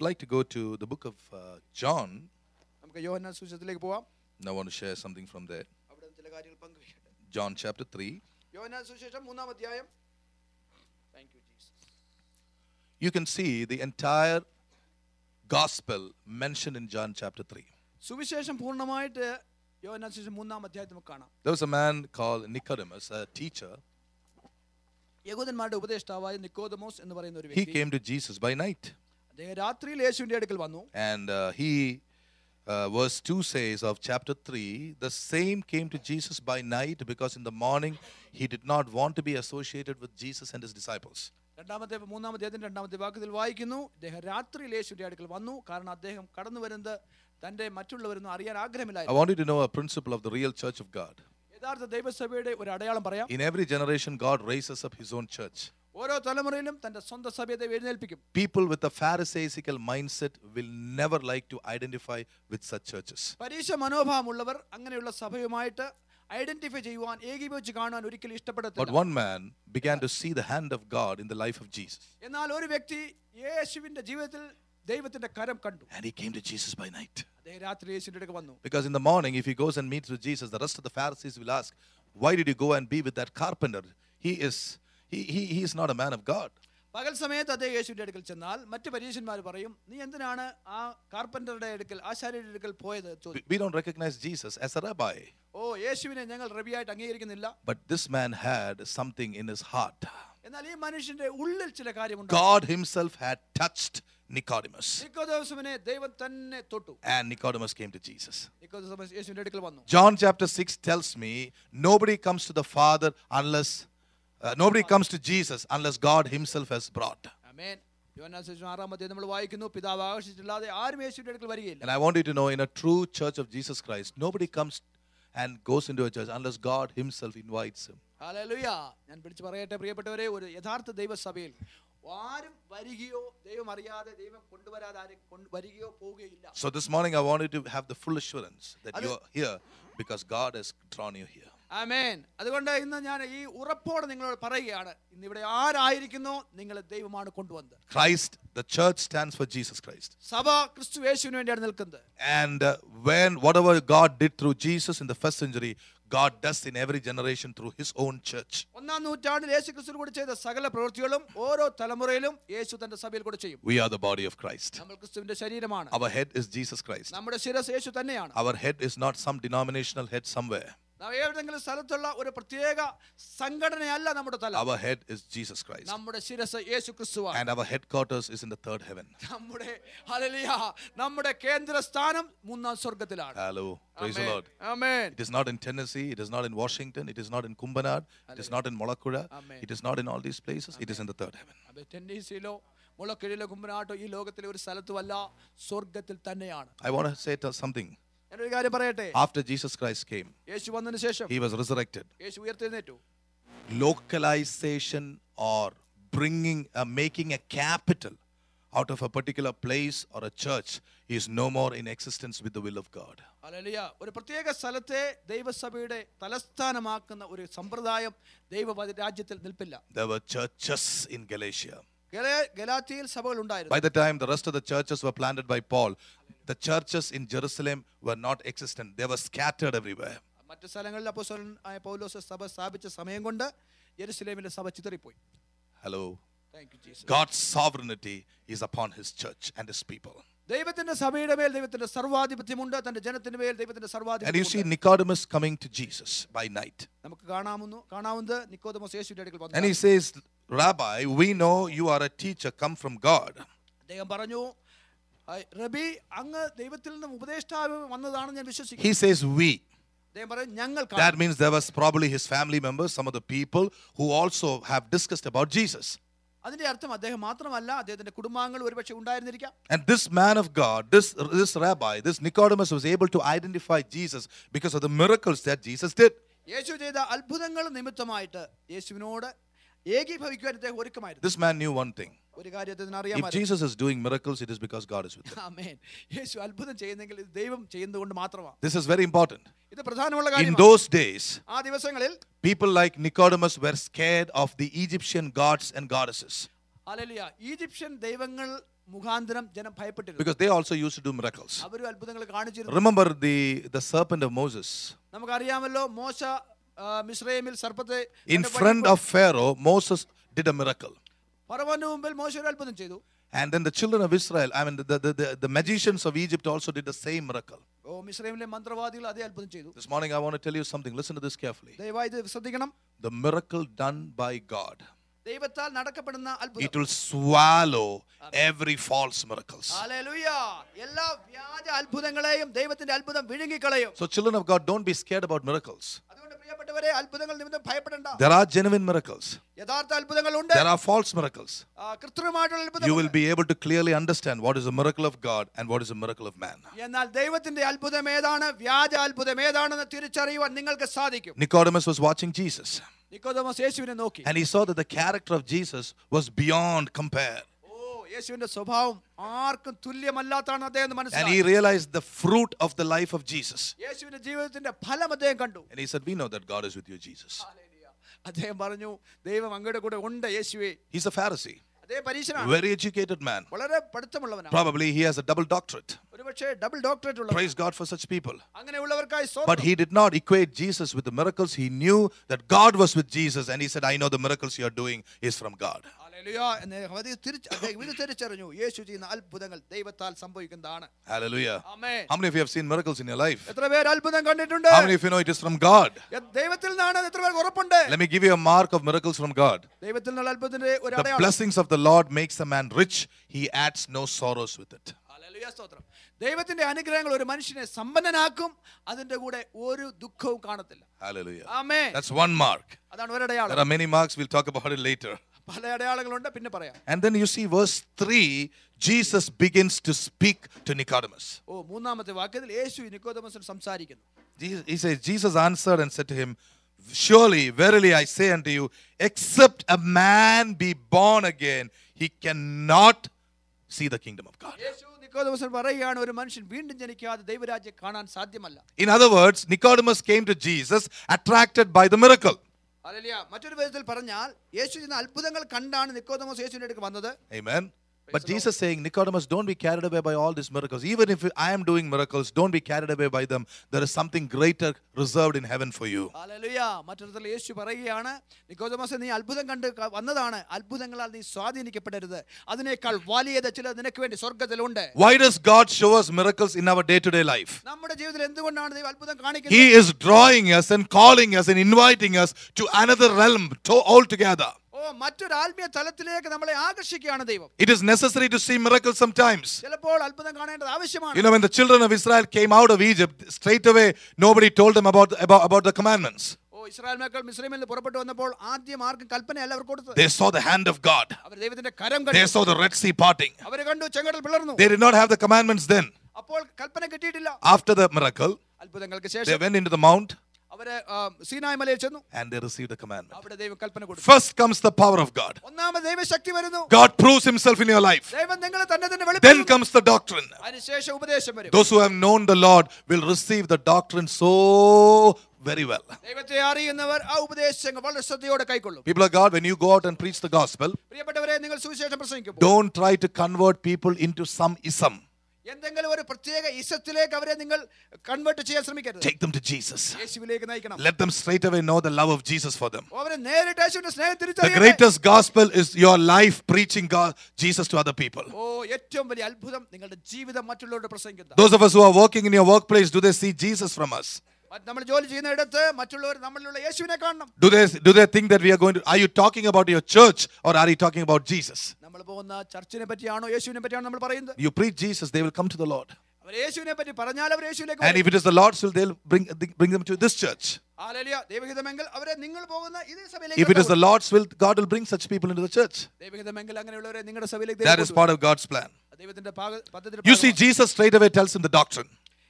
like to go to the book of John. നമുക്ക് യോഹന്നാൻ സുവിശേഷത്തിലേക്ക് പോവാം. I want to share something from there. അവിടെ ചില കാര്യങ്ങൾ പങ്കുവയ്ക്കട്ടെ. John chapter 3. യോഹന്നാൻ സുവിശേഷം 3-ാം അധ്യായം. Thank you Jesus. You can see the entire gospel mentioned in John chapter 3. സുവിശേഷം പൂർണ്ണമായിട്ട് യോഹന്നാൻ സുവിശേഷം 3-ാം അധ്യായത്തിൽ നമുക്ക് കാണാം. There was a man called Nicodemus, a teacher. യഹൂദന്മാരുടെ ഉപദേഷ്ടാവായ നിക്കോദമോസ് എന്ന് പറയുന്ന ഒരു He വ്യക്തി came to Jesus by night. അദ്ദേഹം രാത്രിയിൽ യേശുവിന്റെ അടുക്കൽ വന്നു. And verse 2 says of chapter 3, the same came to Jesus by night because in the morning he did not want to be associated with Jesus and his disciples. 3-ാം അധ്യായത്തിന്റെ 2-ാമത്തെ വാക്യത്തിൽ വായിക്കുന്നു, അദ്ദേഹം രാത്രിയിൽ യേശുവിന്റെ അടുക്കൽ വന്നു, കാരണം അദ്ദേഹം കടന്നു വരുന്നത് തന്റെ മറ്റുള്ളവരൊന്നും അറിയാൻ I ആഗ്രഹമില്ലായിരുന്നു. want you to know a principle of the real church of God. യഥാർത്ഥ ദൈവസഭയുടെ ഒരു അടയാളം പറയാം. In every generation, God raises up his own church. ഓരോ തലമുറയിലും തന്റെ സ്വന്തം സഭയെ ദൈവം എഴുന്നേൽപ്പിക്കും. People with a pharisaical mindset will never like to identify with such churches. പരീക്ഷ മനോഭാവമുള്ളവർ അങ്ങനെയുള്ള സഭയുമായിട്ട് ഐഡന്റിഫൈ ചെയ്യുവാൻ, ഏകീഭവിച്ച് കാണുവാൻ ഒരിക്കലും But ഇഷ്ടപ്പെടത്തില്ല. one man began to see the hand of God in the life of Jesus. എന്നാൽ ഒരു വ്യക്തി യേശുവിന്റെ ജീവിതത്തിൽ ദൈവത്തിന്റെ കരം കണ്ടു. And he came to Jesus by night. അദ്ദേഹം രാത്രി യേശുവിന്റെ അടുക്കൽ വന്നു. Because in the morning, if he goes and meets with Jesus, the rest of the Pharisees will ask, why did you go and be with that carpenter? He is not a man of God. പകൽ സമയത്ത് അദ്ദേഹം യേശുവിന്റെ അടുക്കൽ ചെന്നാൽ മറ്റു പരീക്ഷന്മാർ പറയും, നീ എന്തിനാണ് ആ കാർപ്പന്ററുടെ അടുക്കൽ, ആശാരിയുടെ അടുക്കൽ പോയത് ചോദിക്കും. We don't recognize Jesus as a rabbi. ഓ, യേശുവിനെ ഞങ്ങൾ റബിയായിട്ട് അംഗീകരിക്കുന്നില്ല. But this man had something in his heart. എന്നാൽ ഈ മനുഷ്യന്റെ ഉള്ളിൽ ചില കാര്യമുണ്ട്. God himself had touched Nicodemus. നിക്കോദോസിനെ ദൈവം തന്നെ തൊട്ടു. And Nicodemus came to Jesus. നിക്കോദോസ് യേശുവിന്റെ അടുക്കൽ വന്നു. John chapter 6 tells me nobody comes to the Father nobody comes to Jesus unless God himself has brought. ആമേൻ. യോഹന്നാൻ സുവിശേഷം 6-ാം അധ്യായം നമ്മൾ വായിക്കുന്നു, പിതാവ് ആകർഷിച്ചിട്ടില്ലാതെ ആരും യേശുവിന്റെ അടുക്കൽ വരികയില്ല. And I want you to know, in a true church of Jesus Christ, nobody comes and goes into a church unless God himself invites him. Hallelujah. ഞാൻ പിടിച്ചു പറയട്ടെ പ്രിയപ്പെട്ടവരെ, ഒരു യഥാർത്ഥ ദൈവസഭയിൽ ആരും വരികയോ ദൈവം അറിയാതെ ദൈവം കൊണ്ടുവരാതെ ആരും വരികയോ പോവുകയില്ല. So this morning I want you to have the full assurance that you are here because God has drawn you here. ആമേൻ. അതുകൊണ്ട് ഇന്ന് ഞാൻ ഈ ഉറപ്പോടെ നിങ്ങളോട് പറയുകയാണ്, ഇന്ന് ഇവിടെ ആരായിരിക്കുന്നോ നിങ്ങളെ ദൈവമാണ് കൊണ്ടുവന്നത്. Christ, the church stands for Jesus Christ. സഭ ക്രിസ്തു യേശുവിന് വേണ്ടിയാണ് നിൽക്കുന്നത്. And when whatever God did through Jesus in the first century, God does in every generation through his own church. 1-ാം നൂറ്റാണ്ടിൽ യേശു ക്രിസ്തു കൂടി ചെയ്ത സകല പ്രവൃത്തികളും ഓരോ തലമുറയിലും യേശു തന്റെ സഭയിൽ കൂടി ചെയ്യും. We are the body of Christ. നമ്മൾ ക്രിസ്തുവിന്റെ ശരീരമാണ്. Our head is Jesus Christ. നമ്മുടെ ശിരസ് യേശു തന്നെയാണ്. Our head is not some denominational head somewhere. നാം ഏതെങ്കിലും സ്ഥലത്തുള്ള ഒരു പ്രത്യേക സംഘടനയല്ല നമ്മുടെ തല. Our head is Jesus Christ. നമ്മുടെ ശിരസ് യേശു ക്രിസ്തുവാണ്. And our headquarters is in the third heaven. നമ്മുടെ ഹല്ലേലൂയ, നമ്മുടെ കേന്ദ്ര സ്ഥാനം 3-ാം സ്വർഗ്ഗത്തിലാണ്. Hello. Praise the Lord. Amen. It is not in Tennessee. It is not in Washington. It is not in Kumbanad. It is not in Molakura. Amen. It is not in all these places. It is in the third heaven. അബേ ടെന്നീസിലോ മുളക്കിഴിയിലോ കുമ്പനാട്ടോ ഈ ലോകത്തിലെ ഒരു സ്ഥലത്തുമല്ല, സ്വർഗ്ഗത്തിൽ തന്നെയാണ്. I want to say something. ഞാനൊരു കാര്യം പറയട്ടെ. After Jesus Christ came, യേശു വന്നതിന് ശേഷം he was resurrected. യേശു ഉയർത്തെഴുന്നേറ്റു. Localization or making a capital out of a particular place or a church is no more in existence with the will of God. Hallelujah. ഒരു പ്രത്യേക സ്ഥലത്തെ ദൈവസഭയുടെ തലസ്ഥാനമാക്കുന്ന ഒരു സമ്പ്രദായം ദൈവരാജ്യത്തിൽ നിൽപ്പില്ല. There were churches in Galatia. ഗലാത്യയിൽ സഭകൾ ഉണ്ടായിരുന്നു. By the time the rest of the churches were planted by Paul, the churches in Jerusalem were not existent. They were scattered everywhere. മറ്റു സ്ഥലങ്ങളിൽ അപ്പോസ്തലനായ പൗലോസ് സഭ സ്ഥാപിച്ച സമയം കൊണ്ട് യെരുശലേമിലെ സഭ ചിതറിപ്പോയി. Hello. Thank you Jesus. God's sovereignty is upon his church and his people. ദൈവത്തിന്റെ സഭയുടെ മേൽ ദൈവത്തിന്റെ സർവാധിപത്യമുണ്ട്, തന്റെ ജനത്തിന്റെ മേൽ ദൈവത്തിന്റെ And you see സർവാധിപത്യം. Nicodemus coming to Jesus by night. നമുക്ക് കാണാവുന്നത് നിക്കോദെമോസ് യേശുവിന്റെ അടുക്കൽ And he വന്നു. says, Rabbi, we know you are a teacher come from God. അദ്ദേഹം പറഞ്ഞു, റബി, അങ്ങ് ദൈവത്തിൽ നിന്നും ഉപദേഷ്ടാവ് വന്നതാണെന്ന് ഞാൻ വിശ്വസിക്കുന്നു. He says we. അദ്ദേഹം പറഞ്ഞു, ഞങ്ങൾ That means there was probably his family members, some of the people who also have discussed about Jesus. അതിന്റെ അർത്ഥം അദ്ദേഹം മാത്രമല്ല, അദ്ദേഹത്തിന്റെ കുടുംബാംഗങ്ങൾ ഒരുപക്ഷെ ഉണ്ടായിരുന്നിരിക്കാം. And this man of God, this rabbi, this Nicodemus was able to identify Jesus because of the miracles that Jesus did. യേശു ചെയ്ത അത്ഭുതങ്ങൾ നിമിത്തമായിട്ട് യേശുവിനോട് ഏകീഭവിക്കുവാൻ അദ്ദേഹം ഒരുക്കമായിരുന്നു. This man knew one thing. ഒരു കാര്യത്തിന് If അറിയാമായിരുന്നു. Jesus is doing miracles, it is because God is with him. ആമേൻ. യേശു അത്ഭുതം ചെയ്യുന്നെങ്കിൽ ഇത് ദൈവം ചെയ്യുന്നതുകൊണ്ട് മാത്രമാണ്. This is very important. ഇത് പ്രധാനമുള്ള In കാര്യമാണ്. those days, ആ ദിവസങ്ങളിൽ people like Nicodemus were scared of the Egyptian gods and goddesses. Hallelujah, Egyptian ദൈവങ്ങൾ മുഖാന്തരം ജനം ഭയപ്പെട്ടിരുന്നു. because they also used to do miracles. അവരും അത്ഭുതങ്ങൾ കാണിച്ചിരുന്നു. Remember the serpent of Moses. നമുക്കറിയാമല്ലോ മോശ മിസ്രയീമിൽ സർപ്പത്തെ In front of Pharaoh, Moses did a miracle. ഫറവോന്റെ മുമ്പിൽ മോശ ഒരു അത്ഭുതം ചെയ്തു. And then the children of Israel, I mean the magicians of Egypt also did the same miracle. മിസ്രയീമിലെ മന്ത്രവാദികൾ അതേ അത്ഭുതം ചെയ്തു. This morning I want to tell you something. Listen to this carefully. ദയവായി ഇത് ശ്രദ്ധിക്കണം. The miracle done by God, ദൈവത്താൽ നടക്കപ്പെടുന്ന അത്ഭുതം, it will swallow every false miracles. Hallelujah. എല്ലാ വ്യാജ അത്ഭുതങ്ങളെയും ദൈവത്തിന്റെ അത്ഭുതം വിഴുങ്ങിക്കളയും. So children of God, don't be scared about miracles. അതുകൊണ്ട് പ്രിയപ്പെട്ടവരെ, അത്ഭുതങ്ങൾ നിമിത്തം ഭയപ്പെടണ്ട. There are genuine miracles. യഥാർത്ഥ അത്ഭുതങ്ങൾ ഉണ്ട്. There are false miracles. കൃത്രിമമായിട്ടുള്ള അത്ഭുതങ്ങൾ. You will be able to clearly understand what is a miracle of God and what is a miracle of man. എന്നാൽ ദൈവത്തിന്റെ അത്ഭുതം ഏതാണ്, വ്യാജ അത്ഭുതം ഏതാണെന്ന് തിരിച്ചറിയുവാൻ നിങ്ങൾക്ക് സാധിക്കും. Nicodemus was watching Jesus. Nicodemus യേശുവിനെ നോക്കി. And he saw that the character of Jesus was beyond compare. യേശുവിന്റെ സ്വഭാവം ആർക്കും തുല്യമല്ലാത്തതാണ് അദ്ദേഹം And മനസ്സിലാക്കി. he realized the fruit of the life of Jesus. യേശുവിന്റെ ജീവിതത്തിന്റെ ഫലം അദ്ദേഹം കണ്ടു. And he said, we know that God is with you, Jesus. അദ്ദേഹം പറഞ്ഞു, ദൈവം അങ്ങയുടെ കൂടെ ഉണ്ട് യേശുവേ. He's a Pharisee, അദ്ദേഹം പരീശനാണ്, very educated man. വളരെ പഠിത്തമുള്ളവനാണ്. Probably he has a double doctorate. ഒരുപക്ഷേ ഡബിൾ ഡോക്ടറേറ്റ് ഉള്ളവൻ. Praise God for such people. അങ്ങനെയുള്ളവർക്കായി But സ്തോത്രം. he did not equate Jesus with the miracles. He knew that God was with Jesus. And he said, I know the miracles you are doing is from God. Hallelujah. അദ്ദേഹം ഇത് തിരിച്ചറിഞ്ഞു, യേശു ചെയ്യുന്ന അത്ഭുതങ്ങൾ ദൈവത്താൽ സംഭവിക്കുന്നതാണ്. Hallelujah. Amen. How many of you have seen miracles in your life? എത്ര പേർ അത്ഭുതം കണ്ടിട്ടുണ്ട്? How many of you know it is from God? ദൈവത്തിൽ നിന്നാണ്. എത്ര പേർക്ക് ഉറപ്പുണ്ട്? Let me give you a mark of miracles from God. ദൈവത്തിൽ നിന്നുള്ള അത്ഭുതത്തിന്റെ ഒരു The അടയാളം. blessings of the Lord makes a man rich. He adds no sorrows with it. Hallelujah, സ്തോത്രം. ദൈവത്തിന്റെ അനുഗ്രഹങ്ങൾ ഒരു മനുഷ്യനെ സമ്പന്നനാക്കും, അതിന്റെ കൂടെ ഒരു ദുഃഖവും കാണത്തില്ല. Hallelujah. Amen. That's one mark. അതാണ് ഒരു അടയാളം. There are many marks. We'll talk about it later. പല അടയാളങ്ങളുണ്ട്, പിന്നെ പറയാം. And then you see verse 3, Jesus begins to speak to Nicodemus. മൂന്നാമത്തെ വാക്യത്തിൽ യേശു നിക്കോദെമോസിനോട് സംസാരിക്കുന്നു. He says, Jesus answered and said to him, surely, verily I say unto you, except a man be born again, he cannot see the kingdom of God. യേശു നിക്കോദെമോസിനോട് പറയുകയാണ്, ഒരു മനുഷ്യൻ വീണ്ടും ജനിക്കാതെ ദൈവരാജ്യം കാണാൻ സാധ്യമല്ല. In other words, Nicodemus came to Jesus attracted by the miracle. Hallelujah. മറ്റൊരു വിധത്തിൽ പറഞ്ഞാൽ, യേശു ചെയ്യുന്ന അത്ഭുതങ്ങൾ കണ്ടാണ് നിക്കോദെമോസ് യേശുവിന്റെ അടുക്കൽ വന്നത്. Amen. But Jesus saying, Nicodemus, don't be carried away by all these miracles. Even if I am doing miracles, don't be carried away by them. There is something greater reserved in heaven for you. Hallelujah. മറ്റൊരു യേശു പറയുകയാണ്, നിക്കോദെമോസേ, നീ അത്ഭുതം കണ്ട് വന്നതാണ്. അത്ഭുതങ്ങളാൽ നീ സ്വാധീനിക്കപ്പെടരുത്. അതിനേക്കാൾ വലിയത് ചിലത് നിനക്ക് വേണ്ടി സ്വർഗ്ഗത്തിലുണ്ട്. Why does God show us miracles in our day-to-day life? നമ്മുടെ ജീവിതത്തിൽ എന്തുകൊണ്ടാണ് ദൈവം അത്ഭുതം കാണിക്കുന്നത്? He is drawing us and calling us and inviting us to another realm altogether. മറ്റൊരു ആത്മീയ തലത്തിലേക്ക് നമ്മളെ ആകർഷിക്കുകയാണ് ദൈവം. It is necessary to see miracles sometimes. ചിലപ്പോൾ അത്ഭുതം കാണേണ്ടത് ആവശ്യമാണ്. You know, when the children of Israel came out of Egypt, straight away nobody told them about the commandments. Israel മക്കൾ മിസ്രയീമിൽ നിന്ന് പുറപ്പെട്ടു വന്നപ്പോൾ ആദ്യം ആർക്കും കൽപ്പനയല്ല അവർ കൊടുത്തത്. They saw the hand of God. അവർ ദൈവത്തിന്റെ കരം They കണ്ടു. saw the Red Sea parting. അവർ കണ്ടു ചെങ്കടൽ പിളർന്നു. They did not have the commandments then. അപ്പോൾ കൽപ്പന കിട്ടിയിട്ടില്ല. After the miracle, അത്ഭുതങ്ങൾക്ക് they ശേഷം went into the mount അവര് സീനായി മലയിൽ ചെന്നു. and they received the commandment. അവിടെ ദൈവം കൽപ്പന കൊടുത്തു. First comes the power of God. ഒന്നാമത് ദൈവശക്തി വരുന്നു. God proves himself in your life. ദൈവം നിങ്ങളെ തന്നെ Then വെളിപ്പെടുത്തുന്നു. comes the doctrine. അതിനുശേഷം ഉപദേശം വരും. Those who have known the Lord will receive the doctrine so very well. ദൈവത്തെ അറിയുന്നവർ ആ ഉപദേശങ്ങൾ വളരെ ശ്രദ്ധയോടെ കൈക്കൊള്ളും. People of God, when you go out and preach the gospel, പ്രിയപ്പെട്ടവരെ, നിങ്ങൾ സുവിശേഷം പ്രസംഗിക്കുമ്പോൾ don't try to convert people into some ism. എന്തെങ്കിലും ഒരു പ്രത്യേക ഇസത്തിലേക്ക് അവരെ നിങ്ങൾ കൺവേർട്ട് ചെയ്യാൻ ശ്രമിക്കരുത്. Take them to Jesus. യേശുവിലേക്ക് നയിക്കണം. Let them straight away know the love of Jesus for them. അവരെ നേരിട്ട് യേശുവിന്റെ സ്നേഹം The തിരിച്ചറിയണം. greatest gospel is your life preaching Jesus to other people. ഏറ്റവും വലിയ അത്ഭുതം നിങ്ങളുടെ ജീവിതം മറ്റുള്ളവരോട് പ്രസംഗിക്കുക. Those of us who are working in your workplace, do they see Jesus from us? നമ്മൾ ജോലി ചെയ്യുന്ന ഇടത്ത് മറ്റുള്ളവർ നമ്മളിലുള്ള യേശുവിനെ കാണണം. Do they think that we are going to, are you talking about your church or are you talking about Jesus? നമ്മൾ പോകുന്ന ചർച്ചിനെ പറ്റിയാണോ യേശുവിനെ പറ്റിയാണോ നമ്മൾ പറയുന്നത്? You preach Jesus, they will come to the Lord. അവർ യേശുവിനെ പറ്റി പറഞ്ഞാൽ അവർ യേശുവിലേക്ക് And if it is the Lord's will, they'll bring them to this church. Hallelujah. ദൈവഹിതമെങ്കിൽ അവരെ നിങ്ങൾ പോകുന്ന ഇതേ സഭയിലേക്ക്. If it is the Lord's will, God will bring such people into the church. ദൈവഹിതമെങ്കിൽ അങ്ങനെയുള്ളവരെ നിങ്ങളുടെ സഭയിലേക്ക്. That is part of God's plan. ദൈവത്തിന്റെ പദ്ധതി. You see, Jesus straight away tells him the doctrine.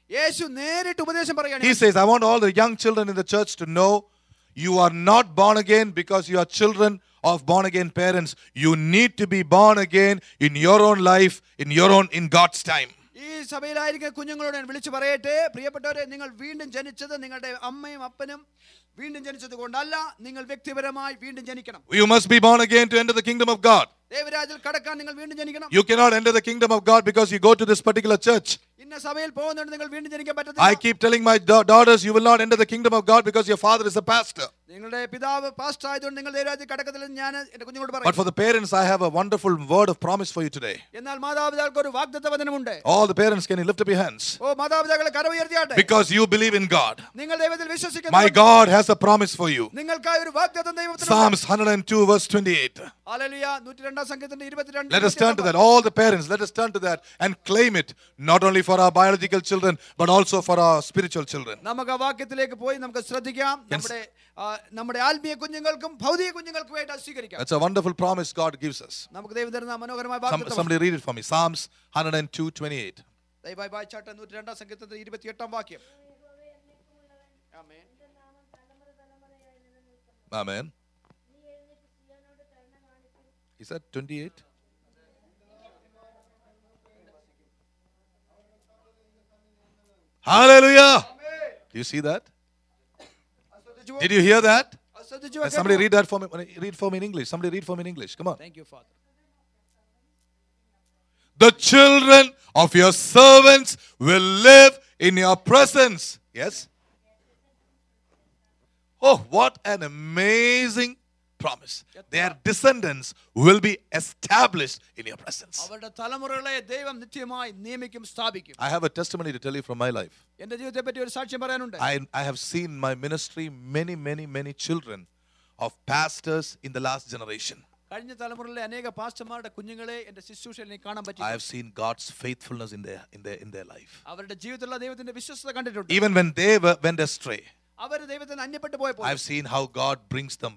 യേശു നേരിട്ട് ഉപദേശം പറയുകയാണ്. He says, I want all the young children in the church to know you are not born again because you are children of born again parents. You need to be born again in your own life, in God's time. ഈ സഭയിലായിരിക്കുന്ന കുഞ്ഞുങ്ങളോട് ഞാൻ വിളിച്ചു പറയട്ടെ, പ്രിയപ്പെട്ടവരെ, നിങ്ങൾ വീണ്ടും ജനിച്ചത് നിങ്ങളുടെ അമ്മയും അപ്പനും വീണ്ടും ജനിച്ചത് കൊണ്ടല്ല, നിങ്ങൾ വ്യക്തിപരമായി വീണ്ടും ജനിക്കണം. You must be born again to enter the kingdom of God. ദൈവരാജ്യത്തിൽ കടക്കാൻ നിങ്ങൾ വീണ്ടും ജനിക്കണം. You cannot enter the kingdom of God because you go to this particular church. ഇന്ന സഭയിൽ പോകുന്നതുകൊണ്ട് നിങ്ങൾ വീണ്ടും ജനിക്കാൻ I പറ്റത്തില്ല. keep telling my daughters, you will not enter the kingdom of God because your father is a pastor. നിങ്ങളുടെ പിതാവ് pastor ആയതുകൊണ്ട് നിങ്ങൾ ദൈവരാജ്യത്തിൽ കടക്കത്തില്ലെന്ന് ഞാൻ എന്റെ കുഞ്ഞുങ്ങളോട് But പറയും. for the parents, I have a wonderful word of promise for you today. എന്നാൽ മാതാപിതാക്കൾക്ക് ഒരു വാഗ്ദത്ത വചനമുണ്ട്. All the parents, can you lift up your hands? ഓ മാതാപിതാക്കളെ കരം ഉയർത്തിയാട്ടെ. Because you believe in God. നിങ്ങൾ ദൈവത്തിൽ വിശ്വസിക്കുന്നു. My God has a promise for you. നിങ്ങൾക്കായി ഒരു വാഗ്ദത്തം ദൈവത്തിനുണ്ട്. Psalms 102 verse 28. ഹല്ലേലൂയ. 102 സങ്കീർത്തനം 22. Let us turn to that. All the parents, let us turn to that and claim it. Not only for our biological children, but also for our spiritual children. നമുക്ക് ആ വാക്യത്തിലേക്ക് പോയി നമുക്ക് ശ്രദ്ധിക്കാം. നമ്മുടെ ആത്മീയ കുഞ്ഞുങ്ങൾക്കും ഭൗതിക കുഞ്ഞുങ്ങൾക്കും വേണ്ടി അത് സ്വീകരിക്കാം. That's a wonderful promise God gives us. നമുക്ക് ദൈവം തരുന്ന മനോഹരമായ വാഗ്ദത്തം. Somebody read it for me. Psalms 102:28. ദയവായി വായിച്ചാട്ടെ 102 സങ്കീർത്തനത്തിൽ 28 വാക്യം. ആമേൻ. Amen. Is that 28? Hallelujah. Do you see that? Did you hear that? Somebody read that for me. Read for me in English. Somebody read for me in English. Come on. Thank you, Father. The children of your servants will live in your presence. Yes? Oh, what an amazing promise. Their descendants will be established in your presence. അവരുടെ തലമുറകളെ ദൈവം നിത്യമായി നിയമിക്കും, സ്ഥാപിക്കും. I have a testimony to tell you from my life. എൻ്റെ ജീവിതത്തെ പറ്റി ഒരു സാക്ഷ്യം പറയാനുണ്ട്. I have seen my ministry many children of pastors in the last generation. കഴിഞ്ഞ തലമുറയിലെ അനേക പാസ്റ്റർമാരുടെ കുഞ്ഞുങ്ങളെ എൻ്റെ ശുശ്രൂഷയിൽ എനിക്ക് കാണാൻ പറ്റി. I have seen God's faithfulness in their life. അവരുടെ ജീവിതത്തിലുള്ള ദൈവത്തിന്റെ വിശ്വസ്തത കണ്ടിട്ടുണ്ട്. Even when they went astray, അവർ ദൈവത്തിന് അന്യപ്പെട്ടു പോയപ്പോൾ I've seen how God brings them,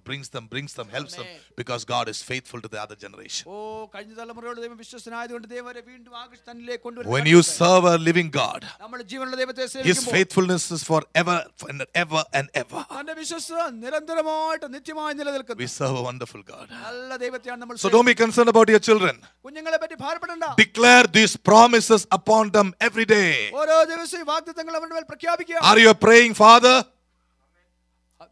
helps them, because God is faithful to the other generation. ഓ കഴിഞ്ഞ തലമുറയോട് ദൈവം വിശ്വസ്തനായതുകൊണ്ട് ദൈവം അവരെ വീണ്ടും തന്നിലേക്ക് കൊണ്ടുവരുന്നു. When you serve a living God, നമ്മുടെ ജീവനുള്ള ദൈവത്തെ His സേവിക്കുമ്പോൾ faithfulness is forever and ever and ever. തന്റെ വിശ്വസ്തത നിരന്തരമായിട്ട് നിത്യമായി നിലനിൽക്കുന്നു. We serve a wonderful God. നല്ല ദൈവത്തെയാണ് നമ്മൾ So don't be concerned about your children. കുഞ്ഞുങ്ങളെ പറ്റി ഭാരപ്പെടണ്ട. Declare these promises upon them every day. ഓരോ ദിവസവും വാഗ്ദത്തങ്ങൾ അവരുടെ മേൽ പ്രഖ്യാപിക്കുക. Are you a praying father?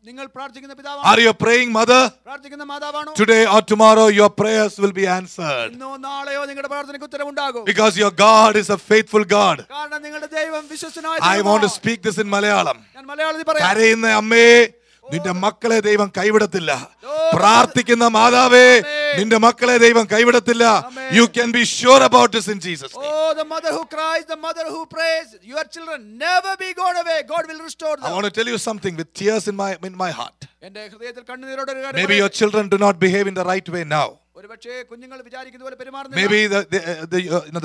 നിങ്ങൾ പ്രാർത്ഥിക്കുന്ന പിതാവാണോ? Are you a praying mother? പ്രാർത്ഥിക്കുന്ന മാതാവാണോ? Today or tomorrow your prayers will be answered. ഇന്നോ നാളെയോ നിങ്ങളുടെ പ്രാർത്ഥനയ്ക്ക് ഉത്തരവുണ്ടാകും. Because your God is a faithful God. കാരണം നിങ്ങളുടെ ദൈവം വിശ്വസ്തനായ I want to speak this in Malayalam. ഞാൻ മലയാളത്തിൽ പറയാം. കരയുന്ന അമ്മേ, നിന്റെ മക്കളെ ദൈവം കൈവിടത്തില്ല. പ്രാർത്ഥിക്കുന്ന മാതാവേ, നിന്റെ മക്കളെ ദൈവം കൈവിടത്തില്ല. You can be sure about this in Jesus' name. Oh, the mother who cries, the mother who prays, your children never be gone away. God will restore them. I want to tell you something with tears in my heart. എൻ്റെ ഹൃദയത്തിൽ കണ്ണുനീരോടെ ഒരു കാര്യം Maybe your children do not behave in the right way now. ഒരുപക്ഷേ കുഞ്ഞുങ്ങൾ വിചാരിക്കുന്ന പോലെ പെരുമാറുന്നില്ല. Maybe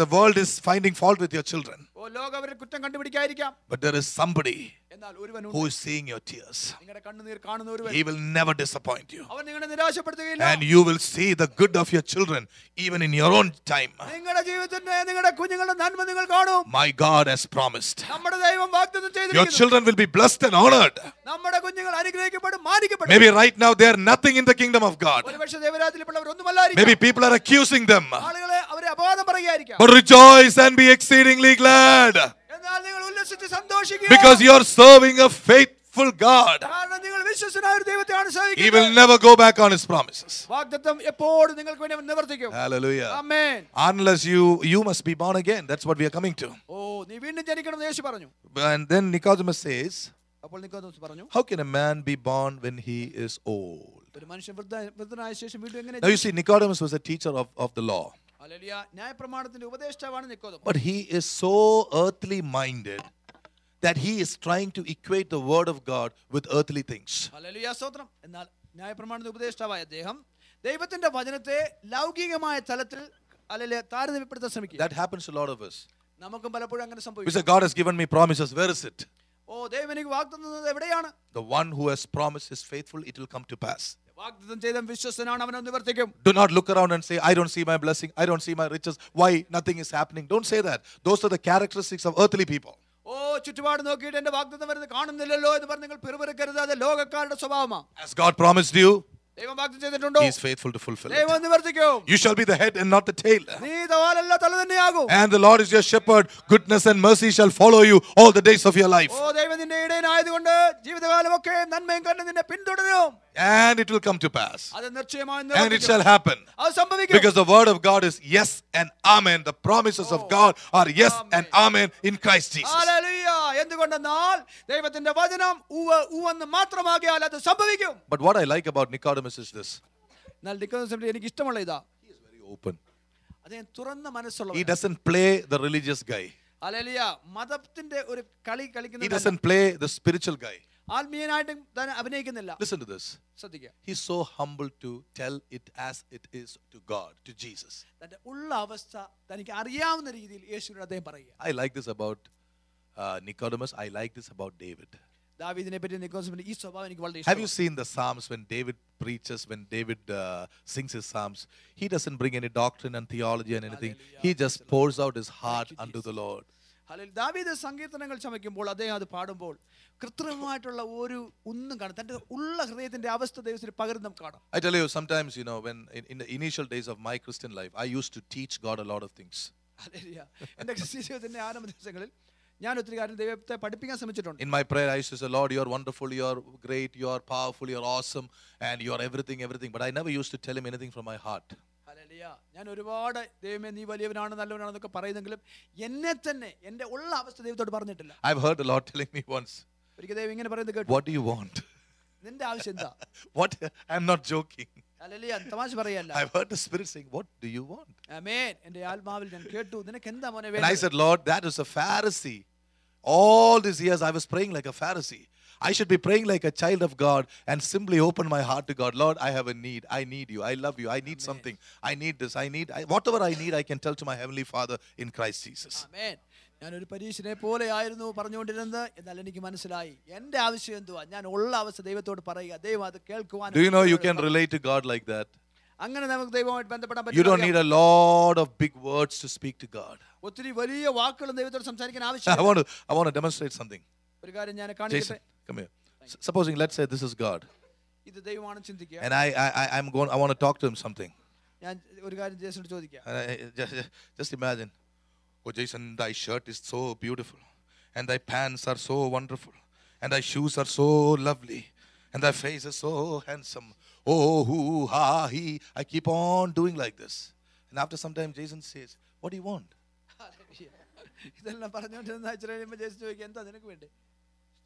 the world is finding fault with your children. ഓ ലോകം അവരെ കുറ്റം കണ്ടുപിടിക്കായിരിക്കാം. But there is somebody എന്നാൽ ഒരുവൻ who is seeing your tears. നിങ്ങളുടെ കണ്ണുനീർ കാണുന്ന ഒരുവൻ. He will never disappoint you. അവൻ നിങ്ങളെ നിരാശപ്പെടുത്തുകയില്ല. And you will see the good of your children even in your own time. നിങ്ങളുടെ ജീവിതത്തിന്റെ നിങ്ങളുടെ കുഞ്ഞുങ്ങളുടെ നന്മ നിങ്ങൾ കാണും. My God has promised. നമ്മുടെ ദൈവം വാഗ്ദത്തം Your ചെയ്തിരിക്കുന്നു. children will be blessed and honored. നമ്മുടെ കുഞ്ഞുങ്ങൾ അനുഗ്രഹിക്കപ്പെടും, മാനിക്കപ്പെടും. Maybe right now they are nothing in the kingdom of God. ഒരുപക്ഷേ ദൈവരാജ്യത്തിലുള്ളവർ ഒന്നുമല്ലായിരിക്കും. Maybe people are accusing them. ആളുകളെ അവരെ അപവാദം പറയുകയായിരിക്കാം. But rejoice and be exceedingly glad. എന്നാൽ നിങ്ങൾ ഉല്ലസിച്ച് സന്തോഷിക്കുക. Because you are serving a faithful God. കാരണം നിങ്ങൾ വിശ്വസ്തനായ ഒരു ദൈവത്തെയാണ് He സേവിക്കുന്നത്. will never go back on His promises. വാഗ്ദത്തം എപ്പോഴും നിങ്ങൾക്ക് വേണ്ടി അവൻ നിവർത്തിക്കും. Hallelujah. Amen. Unless you must be born again. That's what we are coming to. ഓ നീ വീണ്ടും ജനിക്കണം എന്ന് യേശു പറഞ്ഞു. And then Nicodemus says, അപ്പോൾ നിക്കോദെമോസ് പറഞ്ഞു, how can a man be born when he is old? ഒരു മനുഷ്യൻ വൃദ്ധനായ ശേഷം വീണ്ടും എങ്ങനെ? Now you see, Nicodemus was a teacher of the law. Hallelujah. ന്യായപ്രമാണത്തിന്റെ ഉപദേഷ്ടാവാണ് നിക്കോദെമോസ്. But he is so earthly minded that he is trying to equate the word of God with earthly things. Hallelujah സ്തോത്രം. എന്നാൽ ന്യായപ്രമാണത്തിന്റെ ഉപദേഷ്ടാവായ അദ്ദേഹം ദൈവത്തിന്റെ വചനത്തെ ലൗകികമായ തലത്തിൽ അല്ലെങ്കിൽ താരതമ്യപ്പെടുത്താൻ ശ്രമിക്കുക. That happens to a lot of us. നമുക്കും പലപ്പോഴും അങ്ങനെ We സംഭവിക്കും. say, God has given me promises. Where is it? ഓ ദൈവം എനിക്ക് വാഗ്ദത്തം തന്നത് എവിടെയാണ്? The one who has promised is faithful. It will come to pass. വാഗ്ദത്തം ചെയ്ത വിശ്വസ്തനാണ്, അവൻ നിവർത്തിക്കും. Do not look around and say, I don't see my blessing. I don't see my riches. Why nothing is happening? Don't say that. Those are the characteristics of earthly people. ഓ ചുറ്റുപാട് നോക്കിയിട്ട് എന്റെ വാഗ്ദത്തം വരുന്നത് കാണുന്നില്ലല്ലോ എന്ന് പറഞ്ഞ് നിങ്ങൾ പിറുപിറുക്കരുത്. അത് ലോകക്കാരുടെ സ്വഭാവമാണ്. Has God promised you? ദൈവം വാഗ്ദത്തം ചെയ്തിട്ടുണ്ടോ? He is faithful to fulfill it. ദൈവം നിവർത്തിക്കും. You shall be the head and not the tail. നീ തവാലല്ല തല തന്നെയാകും. And the Lord is your shepherd. Goodness and mercy shall follow you all the days of your life. ഓ ദൈവം നിന്റെ ഇടയനായതുകൊണ്ട് ജീവിതകാലമൊക്കെ നന്മയും കരുണയും നിന്നെ പിന്തുടരും. And it will come to pass. അത് നിശ്ചയമായും And it നിവർത്തിക്കും. shall happen. അത് സംഭവിക്കും. Because the word of God is yes and amen. The promises of God are yes and amen in Christ Jesus. Hallelujah. എന്തുകൊണ്ടെന്നാൽ ദൈവത്തിന്റെ വചനം ഉവ്വെന്ന് മാത്രമാകിയാൽ അത് സംഭവിക്കും. But what I like about Nicodemus is this. എന്നാൽ നിക്കോദെമസിനെ എനിക്ക് ഇഷ്ടമുള്ള ഇതാ, He is very open. അദ്ദേഹം തുറന്ന He മനസ്സുള്ളവൻ. doesn't play the religious guy. Hallelujah. മതത്തിന്റെ ഒരു കളി He കളിക്കുന്ന doesn't play the spiritual guy. ആത്മീയനായിട്ടും താൻ അഭിനയിക്കുന്നില്ല. Listen to this. ശ്രദ്ധിക്കുക. He's so humble to tell it as it is to God, to Jesus. തന്റെ ഉള്ള അവസ്ഥ തനിക്ക് അറിയാവുന്ന രീതിയിൽ യേശുവിനോട് അദ്ദേഹം പറയുക. I like this about Nicodemus. I like this about David. ദാവീദിനെ പറ്റി നിക്കോദെമസിന്റെ ഈ സ്വഭാവം എനിക്ക് വളരെ Have you ഇഷ്ടമാണ്. seen the Psalms when David preaches, when David sings his Psalms? He doesn't bring any doctrine and theology and anything. He just pours out his heart unto the Lord. Hallelujah. ദാവീദ് സങ്കീർത്തനങ്ങൾ ചമയ്ക്കുമ്പോൾ അദ്ദേഹം അത് പാടുമ്പോൾ കൃത്രിമമായിട്ടുള്ള ഒരു ഒന്നും കാണും. തന്റെ ഉള്ള ഹൃദയത്തിന്റെ അവസ്ഥ ദൈവത്തിന് പകരം നമുക്ക് കാണാം. I tell you, sometimes, when in the initial days of my Christian life, I used to teach God a lot of things. Hallelujah. എന്റെ ക്രിസ്തീയ ജീവിതത്തിന്റെ ആരംഭ ദിവസങ്ങളിൽ ഞാൻ ഒത്തിരി കാര്യം ദൈവത്തെ പഠിപ്പിക്കാൻ ശ്രമിച്ചിട്ടുണ്ട്. In my prayer, I used to say, Lord, you are wonderful, you are great, you are powerful, you are awesome, and you are everything. But I never used to tell him anything from my heart. Hallelujah. ഞാൻ ഒരുപാട് ദൈവമേ നീ വലിയവനാണ് നല്ലവനാണെന്നൊക്കെ പറയുന്നെങ്കിലും എന്നെ തന്നെ എന്റെ ഉള്ള അവസ്ഥ ദൈവത്തോട് പറഞ്ഞിട്ടില്ല. I've heard the Lord telling me once, ഒരിക്കൽ ദൈവം ഇങ്ങനെ പറയുന്നത് കേട്ടു. what do you want? നിന്റെ ആവശ്യം എന്താ? What? I'm not joking. Hallelujah. തമാശ പറയല്ല. I've heard the Spirit saying, what do you want? ആമേൻ. എന്റെ ആത്മാവിൽ ഞാൻ കേട്ടു നിനക്ക് എന്താ മോനെ And I വേണ്ടത്? said, Lord, that is a Pharisee. All these years I was praying like a Pharisee. I should be praying like a child of God and simply open my heart to God. Lord, I have a need. I need you. I love you. I need something. I need this. Whatever I need, I can tell to my Heavenly Father in Christ Jesus. ആമേൻ. ഞാനൊരു പരീക്ഷനെ പോലെ ആയിരുന്നു പറഞ്ഞുകൊണ്ടിരുന്നത്. എന്നാൽ എനിക്ക് മനസ്സിലായി എന്റെ ആവശ്യം എന്തുവാ. ഞാൻ ഉള്ള അവസ്ഥ ദൈവത്തോട് പറയുക. ദൈവം അത് കേൾക്കുവാൻ. Do you know you can relate to God like that? അങ്ങനെ നമുക്ക് ദൈവവുമായിട്ട് ബന്ധപ്പെടാൻ You don't need പറ്റും. a lot of big words to speak to God. ഒത്തിരി വലിയ വാക്കുകളും ദൈവത്തോട് സംസാരിക്കാൻ I ആവശ്യമില്ല. want to demonstrate something. ഒരു കാര്യം ഞാൻ Jason, കാണിക്കട്ടെ. come here. Supposing, let's say this is God, ഇത് ദൈവമാണെന്ന് ചിന്തിക്കുക. and I want to talk to him something. ഞാൻ ഒരു കാര്യം ജേസനോട് ചോദിക്കാം. And just imagine, oh Jason, thy shirt is so beautiful, and thy pants are so wonderful, and thy shoes are so lovely, and thy face is so handsome. Oh, hoo, ha, he. I keep on doing like this. And after some time, Jason says, what do you want? ഇതെല്ലാം പറഞ്ഞുകൊണ്ടിരുന്ന ഇച്ചിരി കഴിയുമ്പോൾ Jason ചോദിക്കുക എന്താ നിനക്ക് വേണ്ടി?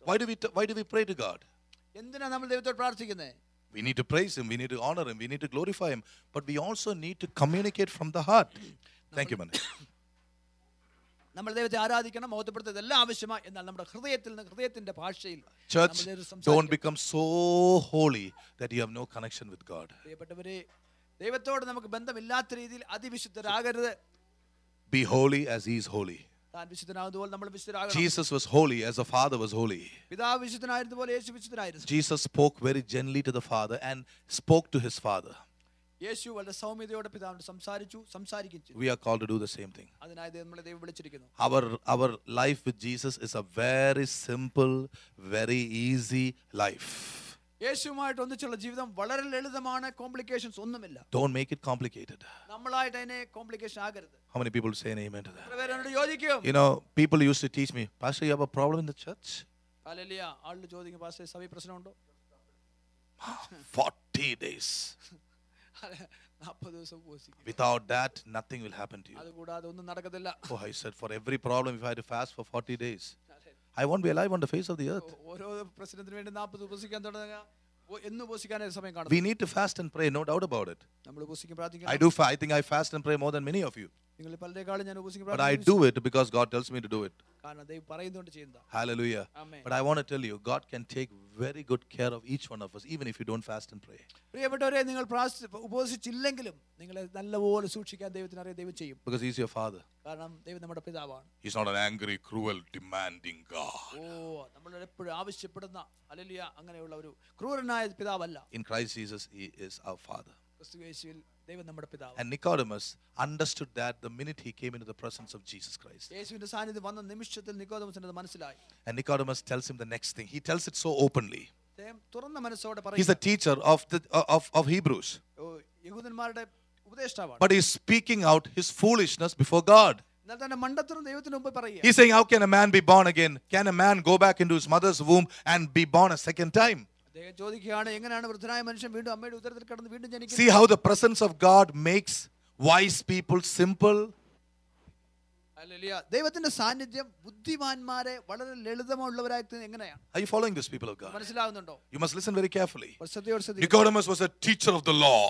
Why do we pray to God? എന്തിനാ നമ്മൾ ദൈവത്തോട് പ്രാർത്ഥിക്കുന്നത്? We need to praise him, we need to honor him, we need to glorify him, but we also need to communicate from the heart. Thank you, man. നമ്മൾ ദൈവത്തെ ആരാധിക്കണം, മഹത്വപ്പെടുത്തുക, ഇതെല്ലാം ആവശ്യമാണ്. എന്നാൽ നമ്മുടെ ഹൃദയത്തിന്റെ ഭാഷയിൽ Church, don't become so holy that you have no connection with God. പ്രിയപ്പെട്ടവരെ, ദൈവത്തോട് നമുക്ക് ബന്ധമില്ലാത്ത രീതിയിൽ അതിവിശുദ്ധരാകരുത്. Be holy as he is holy. താൻ വിശുദ്ധനാകുന്നതുപോലെ നമ്മൾ വിശുദ്ധരാകണം. Jesus was holy as the Father was holy. പിതാവ് വിശുദ്ധനായിരുന്നതുപോലെ യേശു വിശുദ്ധനായിരുന്നു. Jesus spoke very gently to the Father and spoke to his Father. യേശു വളരെ സൗമ്യതയോടെ പിതാവിനോട് സംസാരിക്കുകയും ചെയ്തു. We are called to do the same thing. അതിനായി നമ്മളെ ദൈവം വിളിച്ചിരിക്കുന്നു. Our life with Jesus is a very simple, very easy life. യേശുവുമായിട്ട് ഒന്നിച്ചുള്ള ജീവിതം വളരെ ലളിതമാണ്. കോംപ്ലിക്കേഷൻസ് ഒന്നുമില്ല. Don't make it complicated. നമ്മളായിട്ട് അതിനെ കോംപ്ലിക്കേഷൻ ആകരുത്. How many people say an amen to that? എത്ര പേരോട് യോജിക്കും? People used to teach me, Pastor, you have a problem in the church? Hallelujah. ആളുകൾ ചോദിക്കും, പാസ്റ്റർ സഭയിൽ പ്രശ്നമുണ്ടോ? 40 days. 40 ദിവസം ഉപവസിക്കും. Without that, nothing will happen to you. അതുകൂടാതെ ഒന്നും നടക്കത്തില്ല. Oh, I said, for every problem, if I had to fast for 40 days, I won't be alive on the face of the earth. ഓരോ പ്രശ്നത്തിന് വേണ്ടി 40 ഉപവസിക്കാൻ തുടങ്ങുക. എന്ന് ഉപവസിക്കാനേ സമയം കാണും. We need to fast and pray, no doubt about it. നമ്മൾ ഉപവസിക്കും, പ്രാർത്ഥിക്കണം. I think I fast and pray more than many of you. നിങ്ങൾ പലരെക്കാളും ഞാൻ ഉപവസിക്കും, But I do it because God tells me to do it. കാരണം ദൈവം പറയുന്നുണ്ട് ചെയ്യുന്നതാ. Hallelujah. Amen. But I want to tell you, God can take very good care of each one of us, even if you don't fast and pray. പ്രിയപ്പെട്ടവരെ, നിങ്ങൾ ഉപവസിച്ചില്ലെങ്കിലും നിങ്ങളെ നല്ലപോലെ സൂക്ഷിക്കാൻ ദൈവത്തിനറിയാം, ദൈവം ചെയ്യും. Because He's your Father. കാരണം ദൈവം നമ്മുടെ പിതാവാണ്. He's not an angry, cruel, demanding God. നമ്മൾ എപ്പോഴും ആവശ്യപ്പെടുന്ന ഹല്ലേലൂയ അങ്ങനെയുള്ള ഒരു ക്രൂരനായ പിതാവല്ല. In Christ Jesus, He is our Father. ക്രിസ്തുയേശുവിൽ ദൈവം നമ്മുടെ പിതാവ്. And Nicodemus understood that the minute he came into the presence of Jesus Christ. യേശുവിന്റെ സാന്നിധ്യം വന്ന നിമിഷത്തിൽ നിക്കോദെമസിന് അത് മനസ്സിലായി. And Nicodemus tells him the next thing. He tells it so openly. അദ്ദേഹം തുറന്ന മനസ്സോടെ He's a പറയുന്നു. teacher of Hebrews. യഹൂദന്മാരുടെ ഉപദേഷ്ടാവാണ്. But he's speaking out his foolishness before God. എന്നാൽ തന്നെ മണ്ടത്തരം ദൈവത്തിന് മുമ്പ് പറയുക. He's saying, how can a man be born again? Can a man go back into his mother's womb and be born a second time? അദ്ദേഹം ചോദിക്കുകയാണ്, എങ്ങനെയാണ് വൃദ്ധനായ മനുഷ്യൻ വീണ്ടും അമ്മയുടെ ഉദരത്തിൽ കിടന്ന് വീണ്ടും ജനിക്കുന്നത്? See how the presence of God makes wise people simple. Hallelujah. ദൈവത്തിന്റെ സാന്നിധ്യം ബുദ്ധിമാന്മാരെ വളരെ ലളിതമുള്ളവരായി എങ്ങനെയാണ്? Are you following this, people of God? മനസ്സിലാവുന്നുണ്ടോ? You must listen very carefully. ശ്രദ്ധയോടെ Nicodemus was a teacher of the law.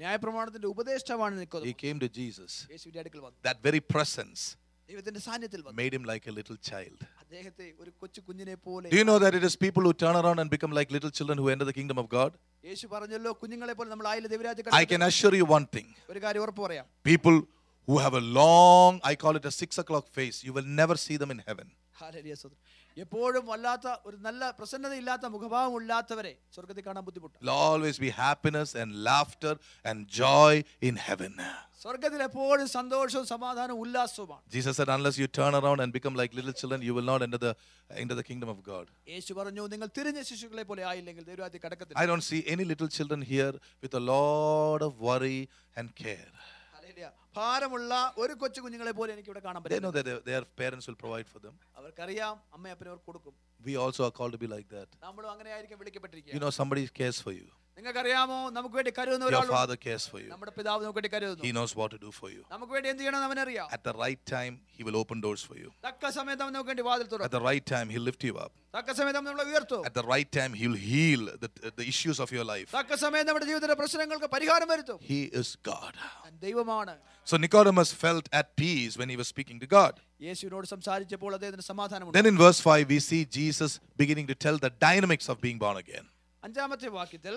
ന്യായപ്രമാണത്തിന്റെ ഉപദേഷ്ടാവാണ് He Nicodemus. came to Jesus. യേശുവിന്റെ അടുക്കൽ വന്നു. That very presence ദൈവത്തിന്റെ സാന്നിധ്യത്തിൽ വന്നു. made him like a little child. അദ്ദേഹത്തെ ഒരു കൊച്ചു കുഞ്ഞിനെ പോലെ. Do you know that it is people who turn around and become like little children who enter the kingdom of God? യേശു പറഞ്ഞല്ലോ, കുഞ്ഞുങ്ങളെ പോലെ നമ്മൾ ആയിലെ ദൈവരാജ്യം I can assure you one thing. ഒരു കാര്യം ഉറപ്പ് പറയാം. People who have a long, I call it a 6 o'clock face, you will never see them in heaven. Hallelujah. എപ്പോഴും വല്ലാത്ത ഒരു നല്ല പ്രസന്നതയില്ലാത്ത മുഖഭാവം ഇല്ലാത്തവരെ സ്വർഗ്ഗത്തിൽ കാണാൻ ബുദ്ധിമുട്ടാണ്. There'll always be happiness and laughter and joy in heaven. സ്വർഗ്ഗത്തിൽ എപ്പോഴും സന്തോഷവും സമാധാനവും ഉല്ലാസവുമാണ്. Jesus said, unless you turn around and become like little children, you will not enter the kingdom of God. യേശു പറഞ്ഞു, നിങ്ങൾ തിരിഞ്ഞ ശിശുക്കളെ പോലെ ആയില്ലെങ്കിൽ ദൈവരാജ്യത്തിൽ കടക്കത്തില്ല. I don't see any little children here with a lot of worry and care. Hallelujah. ഭാരമുള്ള ഒരു കൊച്ചു കുഞ്ഞുങ്ങളെ പോലെ എനിക്ക് ഇവിടെ കാണാൻ They know പറ്റും. that their parents will provide for them. അവർക്കറിയാം അമ്മയപ്പനെ അവർ കൊടുക്കും. We also are called to be like that. നമ്മളും അങ്ങനെ ആയിരിക്കും വിളിക്കപ്പെട്ടിരിക്കുക. You know, somebody cares for you. നിങ്ങൾക്കറിയാമോ, നമുക്ക് വേണ്ടി കരുതുന്ന Your ഒരാളുണ്ട്. father cares for you. നമ്മുടെ പിതാവ് നമുക്ക് വേണ്ടി കരുതുന്നു. He knows what to do for you. നമുക്ക് വേണ്ടി എന്ത് ചെയ്യണമെന്ന് അവനറിയാം. At the right time, he will open doors for you. തക്ക സമയത്ത് അവൻ നമുക്ക് വേണ്ടി വാതിൽ At തുറക്കും. the right time, he'll lift you up. തക്ക സമയത്ത് അവൻ നമ്മളെ ഉയർത്തും. At the right time, he'll heal the issues of your life. തക്ക സമയത്ത് നമ്മുടെ ജീവിതത്തിലെ പ്രശ്നങ്ങൾക്ക് പരിഹാരം വരുത്തും. He is God. അവൻ ദൈവമാണ്. So Nicodemus felt at peace when he was speaking to God. യേശുവിനോട് സംസാരിച്ചപ്പോൾ അദ്ദേഹത്തിന് സമാധാനമുണ്ട്. Then in verse 5, we see Jesus beginning to tell the dynamics of being born again. അഞ്ചാമത്തെ വാക്യത്തിൽ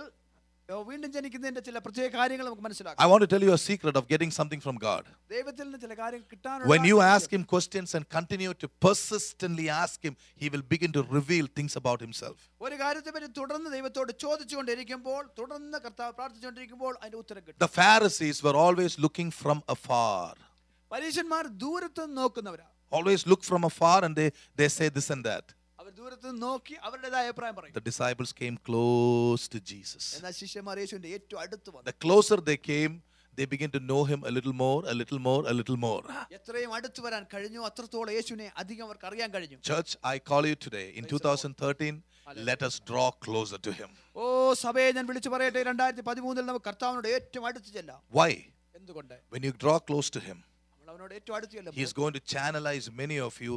വീണ്ടും ജനിക്കുന്നതിന്റെ ചില പ്രത്യേക കാര്യങ്ങൾ നമുക്ക് മനസ്സിലാക്കാം. I want to tell you a secret of getting something from God. ദൈവത്തിൽ നിന്ന് ചില കാര്യങ്ങൾ കിട്ടാനുള്ള When you ask him questions and continue to persistently ask him, he will begin to reveal things about himself. ഒരു കാര്യത്തെ പറ്റി തുടർന്ന് ദൈവത്തോട് ചോദിച്ചുകൊണ്ടിരിക്കുമ്പോൾ, തുടർന്ന് കർത്താവ് പ്രാർത്ഥിച്ചുകൊണ്ടിരിക്കുമ്പോൾ അതിന്റെ ഉത്തരം കിട്ടും. The Pharisees were always looking from afar. പരീശന്മാർ ദൂരത്ത് നോക്കുന്നവരാ. Always look from afar and they say this and that. അവർ ദൂരത്ത് നോക്കി അവരുടേതായ അഭിപ്രായം പറയും. The disciples came close to Jesus. എന്നാൽ ശിഷ്യന്മാർ യേശുവിന്റെ ഏറ്റവും അടുത്ത് വന്നു. The closer they came, they began to know him a little more, a little more, a little more. എത്രയും അടുത്ത് വരാൻ കഴിഞ്ഞു, അത്രത്തോളം യേശുവിനെ അധികം അവർക്ക് അറിയാൻ കഴിഞ്ഞു. Church, I call you today in 2013, let us draw closer to him. ഓ സഭയെ ഞാൻ വിളിച്ചു പറയട്ടെ, 2013 നമുക്ക് കർത്താവിനോട് ഏറ്റവും അടുത്ത് ചെല്ലാം. Why? എന്തുകൊണ്ട്? When you draw close to him, അവനോട് ഏറ്റവും അടുത്ത് ചെല്ലും. he is going to channelize many of you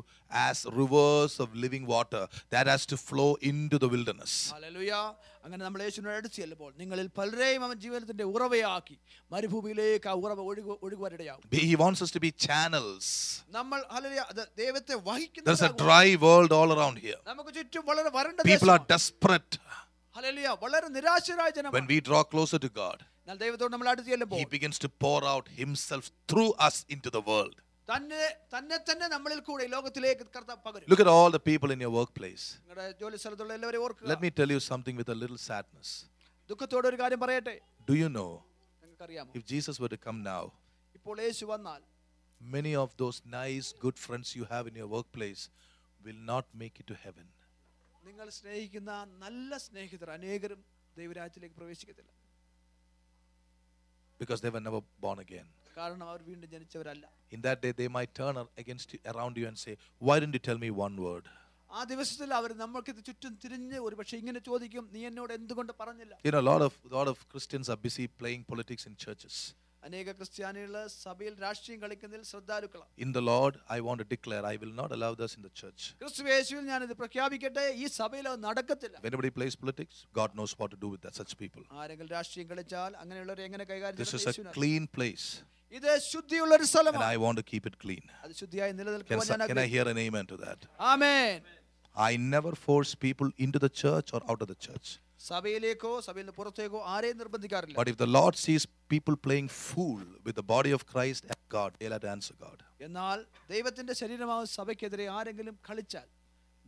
as rivers of living water that has to flow into the wilderness. Hallelujah. അങ്ങനെ നമ്മൾ യേശുവിനോട് അടുത്ത് ചെല്ലുമ്പോൾ നിങ്ങളിൽ പലരെയും അവൻ ജീവിതത്തിന്റെ ഉറവയാക്കി മരുഭൂമിയിലേക്ക് ആ ഉറവ ഒഴുകുവാനിടയാകും. He wants us to be channels. നമ്മൾ ഹല്ലേലൂയ ദൈവത്തെ There's a വഹിക്കുന്ന dry world all around here. നമുക്ക് ചുറ്റും വളരെ വരണ്ട People are ദേശമാണ്. desperate. ഹല്ലേലൂയ. വളരെ നിരാശരായ When ജനമാണ്. we draw closer to God, എന്നാൽ ദൈവത്തോട് നമ്മൾ അടുത്ത് ചെല്ലുമ്പോൾ he begins to pour out himself through us into the world. തന്നെ നമ്മളിൽ കൂടെ ലോകത്തിലേക്ക് കർത്താവ് പകരും. Look at all the people in your workplace. നിങ്ങളുടെ ജോലി സ്ഥലത്തുള്ള എല്ലാവരെയും ഓർക്കുക. Let me tell you something with a little sadness. ദുഃഖത്തോടെ ഒരു കാര്യം പറയട്ടെ. Do you know, നിങ്ങൾക്കറിയാമോ, if Jesus were to come now, ഇപ്പോൾ യേശു വന്നാൽ many of those nice, good friends you have in your workplace will not make it to heaven. നിങ്ങൾ സ്നേഹിക്കുന്ന നല്ല സ്നേഹിതർ അനേകരും ദൈവരാജ്യത്തിലേക്ക് പ്രവേശിക്കത്തില്ല. Because they were never born again. കാരണം അവർ വീണ്ടും ജനിച്ചവരല്ല. In that day, they might turn against you, around you and say, why didn't you tell me one word? ആ ദിവസത്തിൽ അവർ നമ്മൾക്ക് ചുറ്റും തിരിഞ്ഞ് ഒരു പക്ഷേ ഇങ്ങനെ ചോദിക്കും, നീ എന്നോട് എന്തുകൊണ്ട് പറഞ്ഞില്ല? You know, a lot of Christians are busy playing politics in churches. അനേക ക്രിസ്ത്യാനികൾ സഭയിൽ രാഷ്ട്രീയം കളിക്കുന്നതിൽ ശ്രദ്ധാലുക്കളാണ്. In the Lord, I want to declare, I will not allow this in the church. ക്രിസ്തുയേശുവിൽ ഞാൻ ഇത് പ്രഖ്യാപിക്കട്ടെ, ഈ സഭയിൽ അത് നടക്കത്തില്ല. If anybody plays politics, God knows what to do with such people. ആരെങ്കിലും രാഷ്ട്രീയം കളിച്ചാൽ അങ്ങനെയുള്ളവരെ എങ്ങനെ കൈകാര്യം This is a ചെയ്യണം? clean place, ഇത് ശുദ്ധിയുള്ള ഒരു and സ്ഥലമാണ്. I want to keep it clean. അത് ശുദ്ധിയായി നിലനിൽക്കുവാൻ ഞാൻ Can I hear an amen to that? Amen. I never force people into the church or out of the church. സഭയിലേക്കോ സഭയിൽ നിന്ന് പുറത്തേക്കോ ആരെയും നിർബന്ധിക്കാറില്ല. But if the Lord sees people playing fool with the body of Christ and God, they'll have to answer God. എന്നാൽ ദൈവത്തിന്റെ ശരീരമായ സഭയ്ക്കെതിരെ ആരെങ്കിലും കളിച്ചാൽ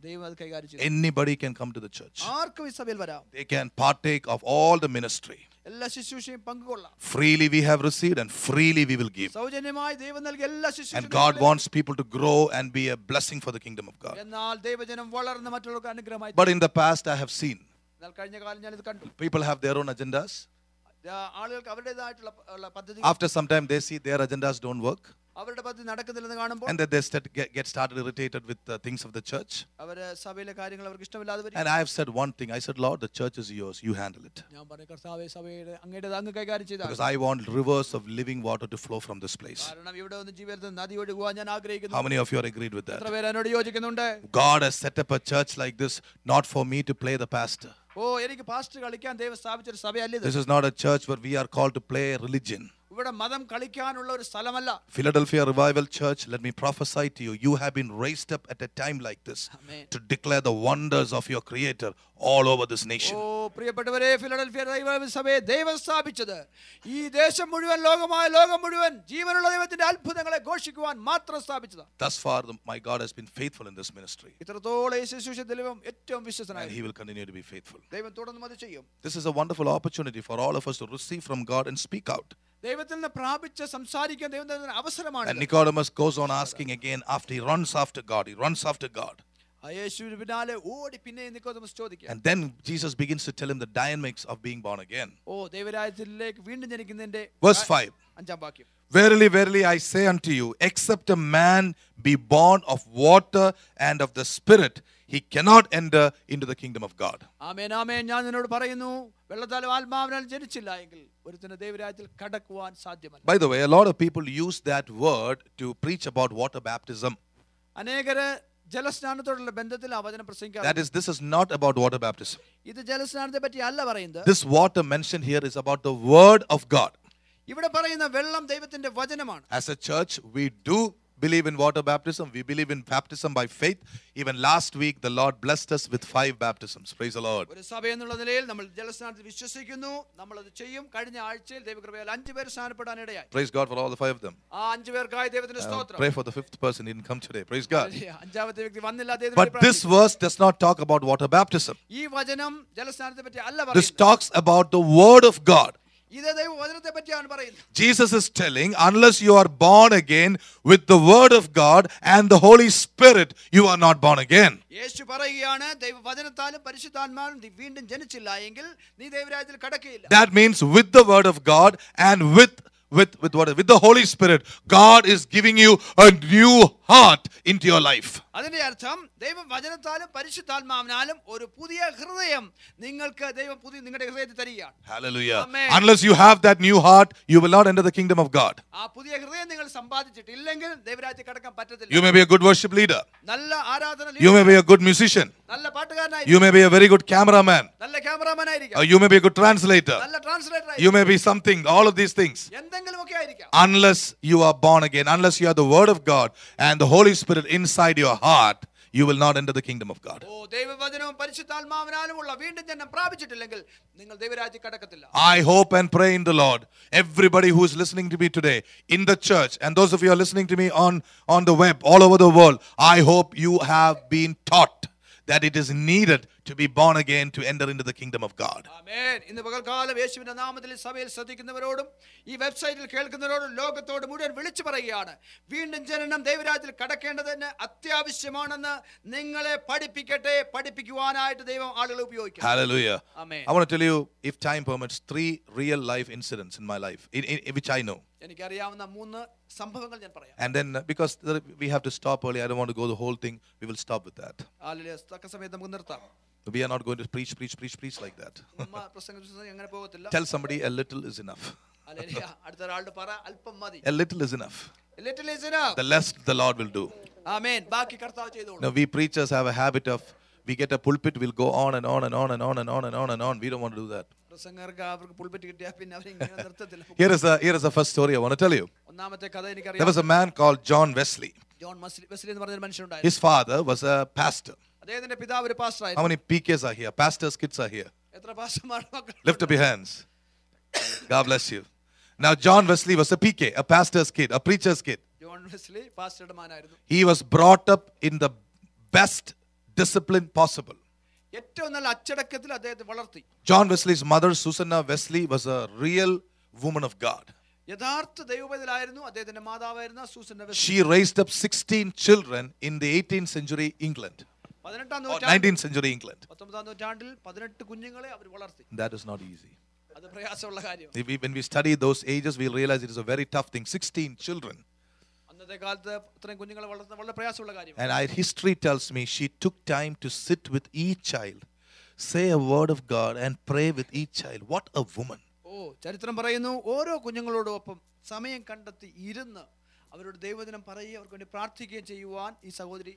ദൈവം അത് കൈകാര്യം ചെയ്യും. Anybody can come to the church. ആർക്കും ഈ സഭയിൽ വരാം. They can partake of all the ministry. എല്ലാ ശുശ്രൂഷയും പങ്കുകൊള്ളാം. Freely we have received and freely we will give. സൗജന്യമായി ദൈവം നൽകിയ എല്ലാ And ശുശ്രൂഷയും God wants people to grow and be a blessing for the kingdom of God. എന്നാൽ ദൈവജനം വളർന്ന് മറ്റുള്ളവർക്ക് അനുഗ്രഹമായി. But in the past I have seen എന്നാൽ കഴിഞ്ഞ കാലം ഞാനിത് കണ്ടു. People have their own agendas. ആളുകൾക്ക് അവരുടേതായിട്ടുള്ള പദ്ധതി. After some time, they see their agendas don't work. അവരുടെ പദ്ധതി നടക്കുന്നില്ലെന്ന് കാണുമ്പോൾ And then they get started irritated with the things of the church. അവര് സഭയിലെ കാര്യങ്ങൾ അവർക്ക് ഇഷ്ടമില്ലാതെ വരും. And I have said one thing. I said, Lord, the church is yours. You handle it. ഞാൻ പറഞ്ഞു, കർത്താവേ, സഭയുടെ അങ്ങയുടെ അങ്ങ് കൈകാര്യം ചെയ്താൽ. Because I want rivers of living water to flow from this place. കാരണം ഇവിടെ ഒന്ന് ജീവിതത്തിൽ നദി ഒഴുകുവാൻ ഞാൻ ആഗ്രഹിക്കുന്നു. How many of you are agreed with that? എത്ര പേര് എന്നോട് യോജിക്കുന്നുണ്ട്? God has set up a church like this not for me to play the pastor. എനിക്ക് പാസ്റ്റർ കളിക്കാൻ ദൈവം സ്ഥാപിച്ച ഒരു സഭയല്ല ഇത്. This is not a church where we are called to play religion. ഇവിടെ മതം കളിക്കാനുള്ള ഒരു സ്ഥലമല്ല. Philadelphia Revival Church, let me prophesy to you. You have been raised up at a time like this to declare the wonders of your Creator all over this nation. പ്രിയപ്പെട്ടവരെ, Philadelphia revival സഭയെ ദൈവം സ്ഥാപിച്ചത് ഈ ദേശം മുഴുവൻ, ലോകം മുഴുവൻ ജീവനുള്ള ദൈവത്തിന്റെ അത്ഭുതങ്ങളെ ഘോഷിക്കുവാൻ മാത്രം സ്ഥാപിച്ചതാണ്. Thus far, my God has been faithful in this ministry. ഇത്രത്തോളം ഈ ശുശ്രൂഷയിൽ ദൈവം ഏറ്റവും വിശ്വസ്തനായി. And He will continue to be faithful. ദൈവം തുടർന്നും അത് ചെയ്യും. This is a wonderful opportunity for all of us to receive from God and speak out. ദൈവത്തിൽ നിന്ന് പ്രാപിച്ച് സംസാരിക്കാൻ ദൈവം തരുന്ന അവസരമാണ്. And Nicodemus goes on asking again after he runs after God. He runs after God. യേശുവിന്റെ പിന്നാലെ ഓടി പിന്നെ നിക്കോദമസ് ചോദിക്കുക. And then Jesus begins to tell him the dynamics of being born again. ദൈവരാജ്യത്തിലേക്ക് വീണ്ടും ജനിക്കുന്നതിന്റെ Verse 5. 5ാം വാക്യം. Verily, verily, I say unto you, except a man be born of water and of the Spirit, he cannot enter into the kingdom of God. ആമേൻ, ആമേൻ. ഞാൻ നിന്നോട് പറയുന്നു, വെള്ളത്താലും ആത്മാവിനാലും ജനിച്ചില്ല എങ്കിൽ ഒരുത്തന് ദൈവരാജ്യത്തിൽ കടക്കുവാൻ സാധ്യമല്ല. By the way, a lot of people use that word to preach about water baptism. അനേകര് ജലസ്നാനത്തോടുള്ള ബന്ധത്തിൽ ആ വചനം പ്രസംഗിക്കാറുണ്ട്. That is, this is not about water baptism. ഇത് ജലസ്നാനത്തെ പറ്റി അല്ല പറയുന്നത്. This water mentioned here is about the word of God. ഇവിടെ പറയുന്ന വെള്ളം ദൈവത്തിന്റെ വചനമാണ്. As a church, we do believe in water baptism. We believe in baptism by faith. Even last week, the Lord blessed us with 5 baptisms. Praise the Lord. ഒരു സഭ എന്നുള്ള നിലയിൽ നമ്മൾ ജലസ്നാനത്തിൽ വിശ്വസിക്കുന്നു. നമ്മൾ അത് ചെയ്യും. കഴിഞ്ഞ ആഴ്ചയിൽ ദൈവകൃപയാൽ 5 പേർ സ്നാനപ്പെടാൻ ഇടയായി. Praise God for all the 5 of them. ആ 5 പേർക്കായി ദൈവത്തിന് സ്തോത്രം. Pray for the 5th person. He didn't come today. Praise God. അഞ്ചാമത്തെ വ്യക്തി വന്നില്ല. But this verse does not talk about water baptism. ഈ വചനം ജലസ്നാനത്തെ പറ്റി അല്ല This പറയുന്നത്. talks about the word of God. ഇത് ദൈവവചനത്തെ പറ്റിയാണ് പറയുന്നത്. Jesus is telling, unless you are born again with the word of God and the Holy Spirit, you are not born again. യേശു പറയുകയാണ്, ദൈവവചനത്താലും പരിശുദ്ധാത്മാവിലും നീ വീണ്ടും ജനിച്ചില്ല എങ്കിൽ നീ ദൈവരാജ്യത്തിൽ കടക്കുകയില്ല. That means with the word of God and with the Holy Spirit, God is giving you a new heart into your life. അതിന്റെ അർത്ഥം ദൈവവചനത്താലും പരിശുദ്ധാത്മാവിനാലും ഒരു പുതിയ ഹൃദയം നിങ്ങൾക്ക് ദൈവം നിങ്ങളുടെ ഹൃദയത്തിൽ തരികയാണ്. Hallelujah. Amen. Unless you have that new heart, you will not enter the kingdom of God. ആ പുതിയ ഹൃദയം നിങ്ങൾ സമ്പാദിച്ചിട്ടില്ലെങ്കിൽ ദൈവരാജ്യത്തിൽ കടക്കാൻ പറ്റത്തില്ല. You may be a good worship leader. നല്ല ആരാധന, You may be a good musician. നല്ല പാട്ടുകാരനായി, You may be a very good cameraman. നല്ല ക്യാമറാമാൻ ആയിരിക്കാം, Or you may be a good translator. നല്ല ട്രാൻസ്ലേറ്റർ You ആയിരിക്കാം, may be something, all of these things. എന്തെങ്കിലും ഒക്കെ ആയിരിക്കാം. Unless you are born again, unless you have the word of God and the Holy Spirit inside your heart, you will not enter the kingdom of God. ദൈവവചനവും പരിശുദ്ധാത്മാവിനാലുമുള്ള വീണ്ടും ജനനം പ്രാപിച്ചിട്ടില്ലെങ്കിൽ നിങ്ങൾ ദൈവരാജ്യത്തിൽ കടക്കത്തില്ല. I hope and pray in the Lord, everybody who is listening to me today in the church and those of you who are listening to me on the web all over the world, I hope you have been taught that it is needed to be born again to enter into the kingdom of God. ആമേൻ. ഇന്ന് പകൽക്കാലം യേശുവിന്റെ നാമത്തിൽ സഭയിൽ ശ്രദ്ധിക്കുന്നവരോടും ഈ വെബ്സൈറ്റിൽ കേൾക്കുന്നവരോടും ലോകത്തോട് മുഴുവൻ വിളിച്ചു പറയുകയാണ്, വീണ്ടും ജനനം ദൈവരാജ്യത്തിൽ കടക്കേണ്ടതിന് അത്യാവശ്യമാണെന്ന് നിങ്ങളെ പഠിപ്പിക്കുവാനായിട്ട് ദൈവം ആളുകളെ ഉപയോഗിക്കും. Hallelujah. Amen. I want to tell you, if time permits, 3 real life incidents in my life, in which I know. എനിക്കറിയാവുന്ന 3 സംഭവങ്ങൾ ഞാൻ പറയാം. And then because we have to stop early, I don't want to go the whole thing. We will stop with that. തക്ക സമയത്ത് നമുക്ക് നിർത്താം. We are not going to preach like that. അങ്ങനെ പോകത്തില്ല. Tell somebody a little is enough. അടുത്ത ഒരാളുടെ പറ അല്പം മതി. A little is enough. A little is enough. The less the Lord will do. ആമേൻ. ബാക്കി കർത്താവ് ചെയ്തോളും. Now we preachers have a habit of, we get a pulpit, we'll go on and on and on and on and on and on and on. We don't want to do that. പ്രസംഗർക്ക് അവർക്ക് pulpit കിട്ടിയാ പിന്നെ അവർ ഇങ്ങനെ നിർത്തത്തില്ല. Here is a first story I want to tell you. ഒന്നാമത്തെ കഥ എനിക്കറിയാം. There was a man called John Wesley. John Wesley എന്ന് പറഞ്ഞ ഒരു മനുഷ്യനുണ്ടായിരുന്നു. His father was a pastor. അദ്ദേഹത്തിന്റെ പിതാവ് ഒരു പാസ്റ്റർ How ആയിരുന്നു. many PKs are here? Pastors' kids are here. എത്ര പാസ്റ്റർമാരുടെ മക്കൾ? Lift up your hands. God bless you. Now John Wesley was a PK, a pastor's kid, a preacher's kid. John Wesley പാസ്റ്ററുടെ മകനായിരുന്നു. He was brought up in the best discipline possible. ഏറ്റവും നല്ല അച്ചടക്കത്തിൽ അദ്ദേഹത്തെ വളർത്തി. John Wesley's mother, Susanna Wesley, was a real woman of God. യഥാർത്ഥ ദൈവവേദലായിരുന്നു അദ്ദേഹത്തിന്റെ മാതാവായിരുന്ന Susanna Wesley. She raised up 16 children in the 18th century England. 18ാം or നൂറ്റാണ്ടിൽ 19th century England. 19ാം നൂറ്റാണ്ടിൽ 18 കുഞ്ഞുങ്ങളെ അവർ വളർത്തി. That is not easy. അത് പ്രയാസമുള്ള കാര്യമാണ്. When we study those ages, we'll realize it is a very tough thing. 16 children. അന്നത്തെ കാലത്ത് ഇത്രയും കുഞ്ഞുങ്ങളെ വളർത്തുന്നത് വളരെ പ്രയാസമുള്ള കാര്യമാണ്. And our history tells me she took time to sit with each child, say a word of God, and pray with each child. What a woman. ചരിത്രം പറയുന്നു ഓരോ കുഞ്ഞുങ്ങളോടൊപ്പം സമയം കണ്ടെത്തി ഇരുന്ന് അവരോട് ദൈവവചനം പറയുകയും അവർക്ക് വേണ്ടി പ്രാർത്ഥിക്കുകയും ചെയ്യുവാൻ ഈ സഹോദരി